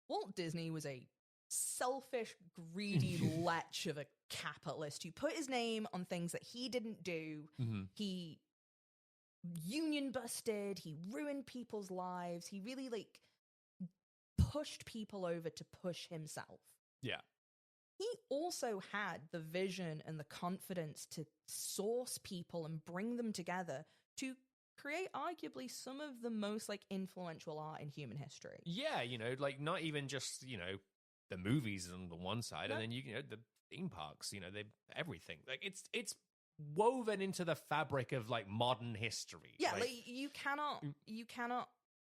Walt Disney was a selfish, greedy lech of a capitalist who put his name on things that he didn't do. Mm-hmm. He union busted, he ruined people's lives, he really like pushed people over to push himself. Yeah. He also had the vision and the confidence to source people and bring them together to create arguably some of the most like influential art in human history. Yeah, you know, like not even just, you know, the movies on the one side, and then you know the theme parks, you know, they everything. Like it's woven into the fabric of like modern history. Yeah, like you cannot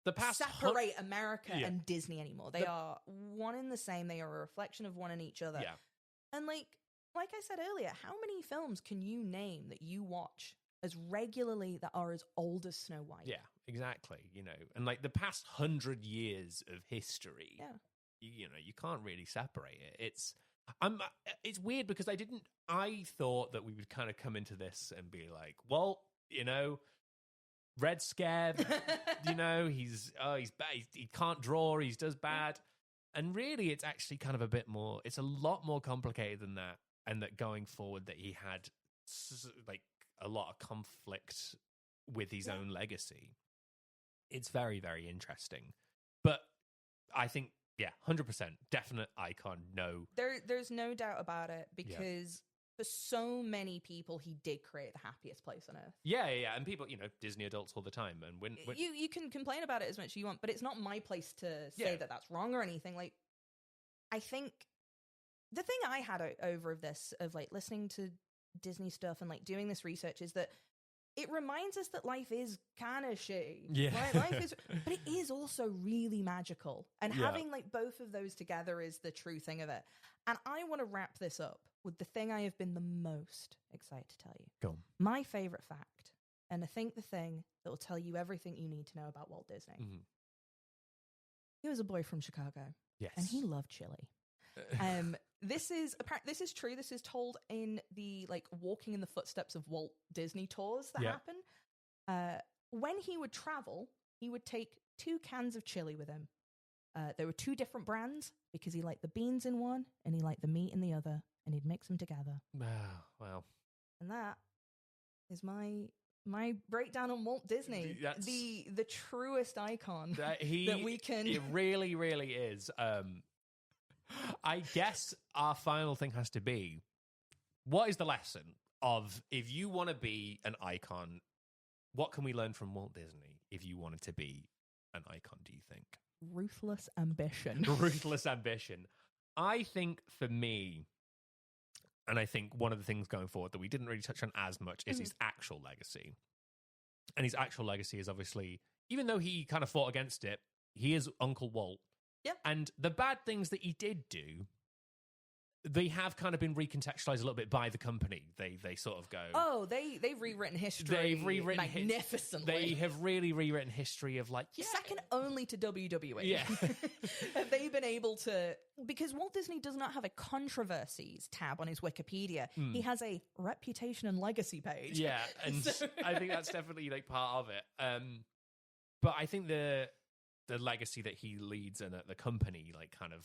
the past separate America and Disney anymore. They are one and the same. They are a reflection of one in each other. Yeah. And like I said earlier, how many films can you name that you watch as regularly that are as old as Snow White? Yeah, exactly. You know, and like the past 100 years of history. Yeah. You know, you can't really separate it. It's weird because I thought that we would kind of come into this and be like, well, you know, Red Scare, you know, he's bad, he can't draw, he does bad. And really it's actually kind of a bit more, it's a lot more complicated than that. And that going forward that he had like a lot of conflict with his own legacy. It's very, very interesting. But I think, yeah, 100%, definite icon, no. There's no doubt about it because for so many people, he did create the happiest place on earth. Yeah, and people, you know, Disney adults all the time. And when you can complain about it as much as you want, but it's not my place to say that that's wrong or anything. Like, I think the thing I had over of this, of like listening to Disney stuff and like doing this research, is that it reminds us that life is kind of shitty. Yeah. Right? Life is, but it is also really magical. And having like both of those together is the true thing of it. And I want to wrap this up with the thing I have been the most excited to tell you. Go on. My favorite fact, and I think the thing that will tell you everything you need to know about Walt Disney. Mm-hmm. He was a boy from Chicago. Yes. And he loved chili. This is true. This is told in the like walking in the footsteps of Walt Disney tours that happen. When he would travel, he would take 2 cans of chili with him. There were 2 different brands because he liked the beans in one and he liked the meat in the other, and he'd mix them together. Wow. And that is my breakdown on Walt Disney. That's the truest icon that we can. It really, really is. I guess our final thing has to be, what is the lesson of, if you want to be an icon, what can we learn from Walt Disney if you wanted to be an icon, do you think? Ruthless ambition. Ruthless ambition. I think for me, and I think one of the things going forward that we didn't really touch on as much is his actual legacy. And his actual legacy is obviously, even though he kind of fought against it, he is Uncle Walt. Yeah. And the bad things that he did do, they have kind of been recontextualized a little bit by the company. They sort of go, oh, they've rewritten history. They've rewritten magnificently. They have really rewritten history of like, second only to WWE. Yeah. Have they been able to, because Walt Disney does not have a controversies tab on his Wikipedia. He has a reputation and legacy page. Yeah, and I think that's definitely like part of it. But I think the legacy that he leads and the company like kind of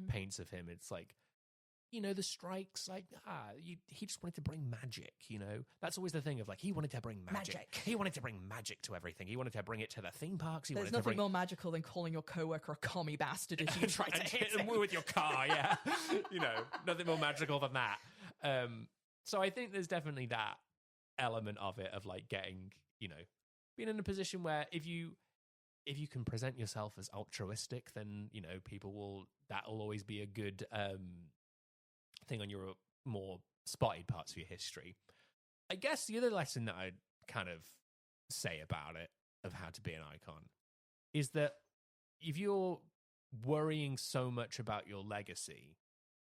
paints of him, it's like, you know, the strikes, like, he just wanted to bring magic, you know? That's always the thing of, like, he wanted to bring magic. He wanted to bring magic to everything. He wanted to bring it to the theme parks. There's nothing more magical than calling your coworker a commie bastard as you try to hit him with your car, yeah. You know, nothing more magical than that. So I think there's definitely that element of it, of, like, getting, you know, being in a position where if you can present yourself as altruistic, then, you know, that'll always be a good thing on your more spotted parts of your history. I guess the other lesson that I'd kind of say about it, of how to be an icon, is that if you're worrying so much about your legacy,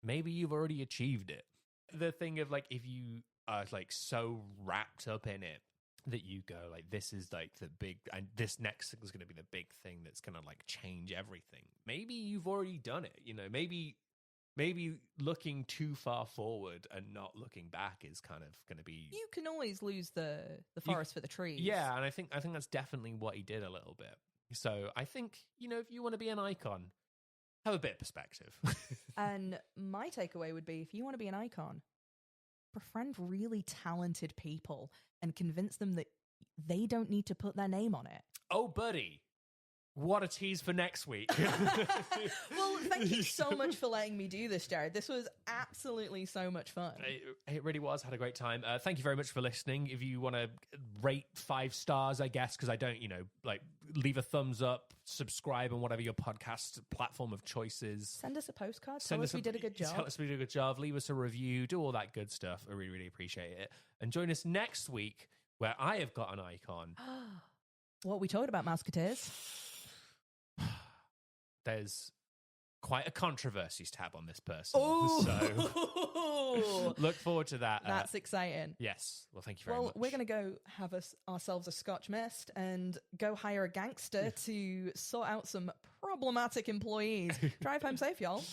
maybe you've already achieved it. The thing of, like, if you are, like, so wrapped up in it that you go, like, this is, like, the big, and this next thing is going to be the big thing that's going to, like, change everything. Maybe you've already done it, you know? Maybe maybe looking too far forward and not looking back is kind of going to be. You can always lose the forest for the trees. Yeah, and I think that's definitely what he did a little bit. So I think, if you want to be an icon, have a bit of perspective. And my takeaway would be, if you want to be an icon, befriend really talented people and convince them that they don't need to put their name on it. Oh, buddy. What a tease for next week. Well, thank you so much for letting me do this, Jared. This was absolutely so much fun. It really was. Had a great time. Thank you very much for listening. If you want to rate 5 stars, I guess, because I don't, leave a thumbs up, subscribe on whatever your podcast platform of choice is. Send us a postcard. Tell us we did a good job. Tell us we did a good job. Leave us a review. Do all that good stuff. I really, really appreciate it. And join us next week where I have got an icon. What we talked about, Musketeers? There's quite a controversies tab on this person. Oh, so look forward to that. That's exciting. Yes. Well, thank you very much. Well, we're going to go have ourselves a Scotch mist and go hire a gangster to sort out some problematic employees. Drive home safe, y'all.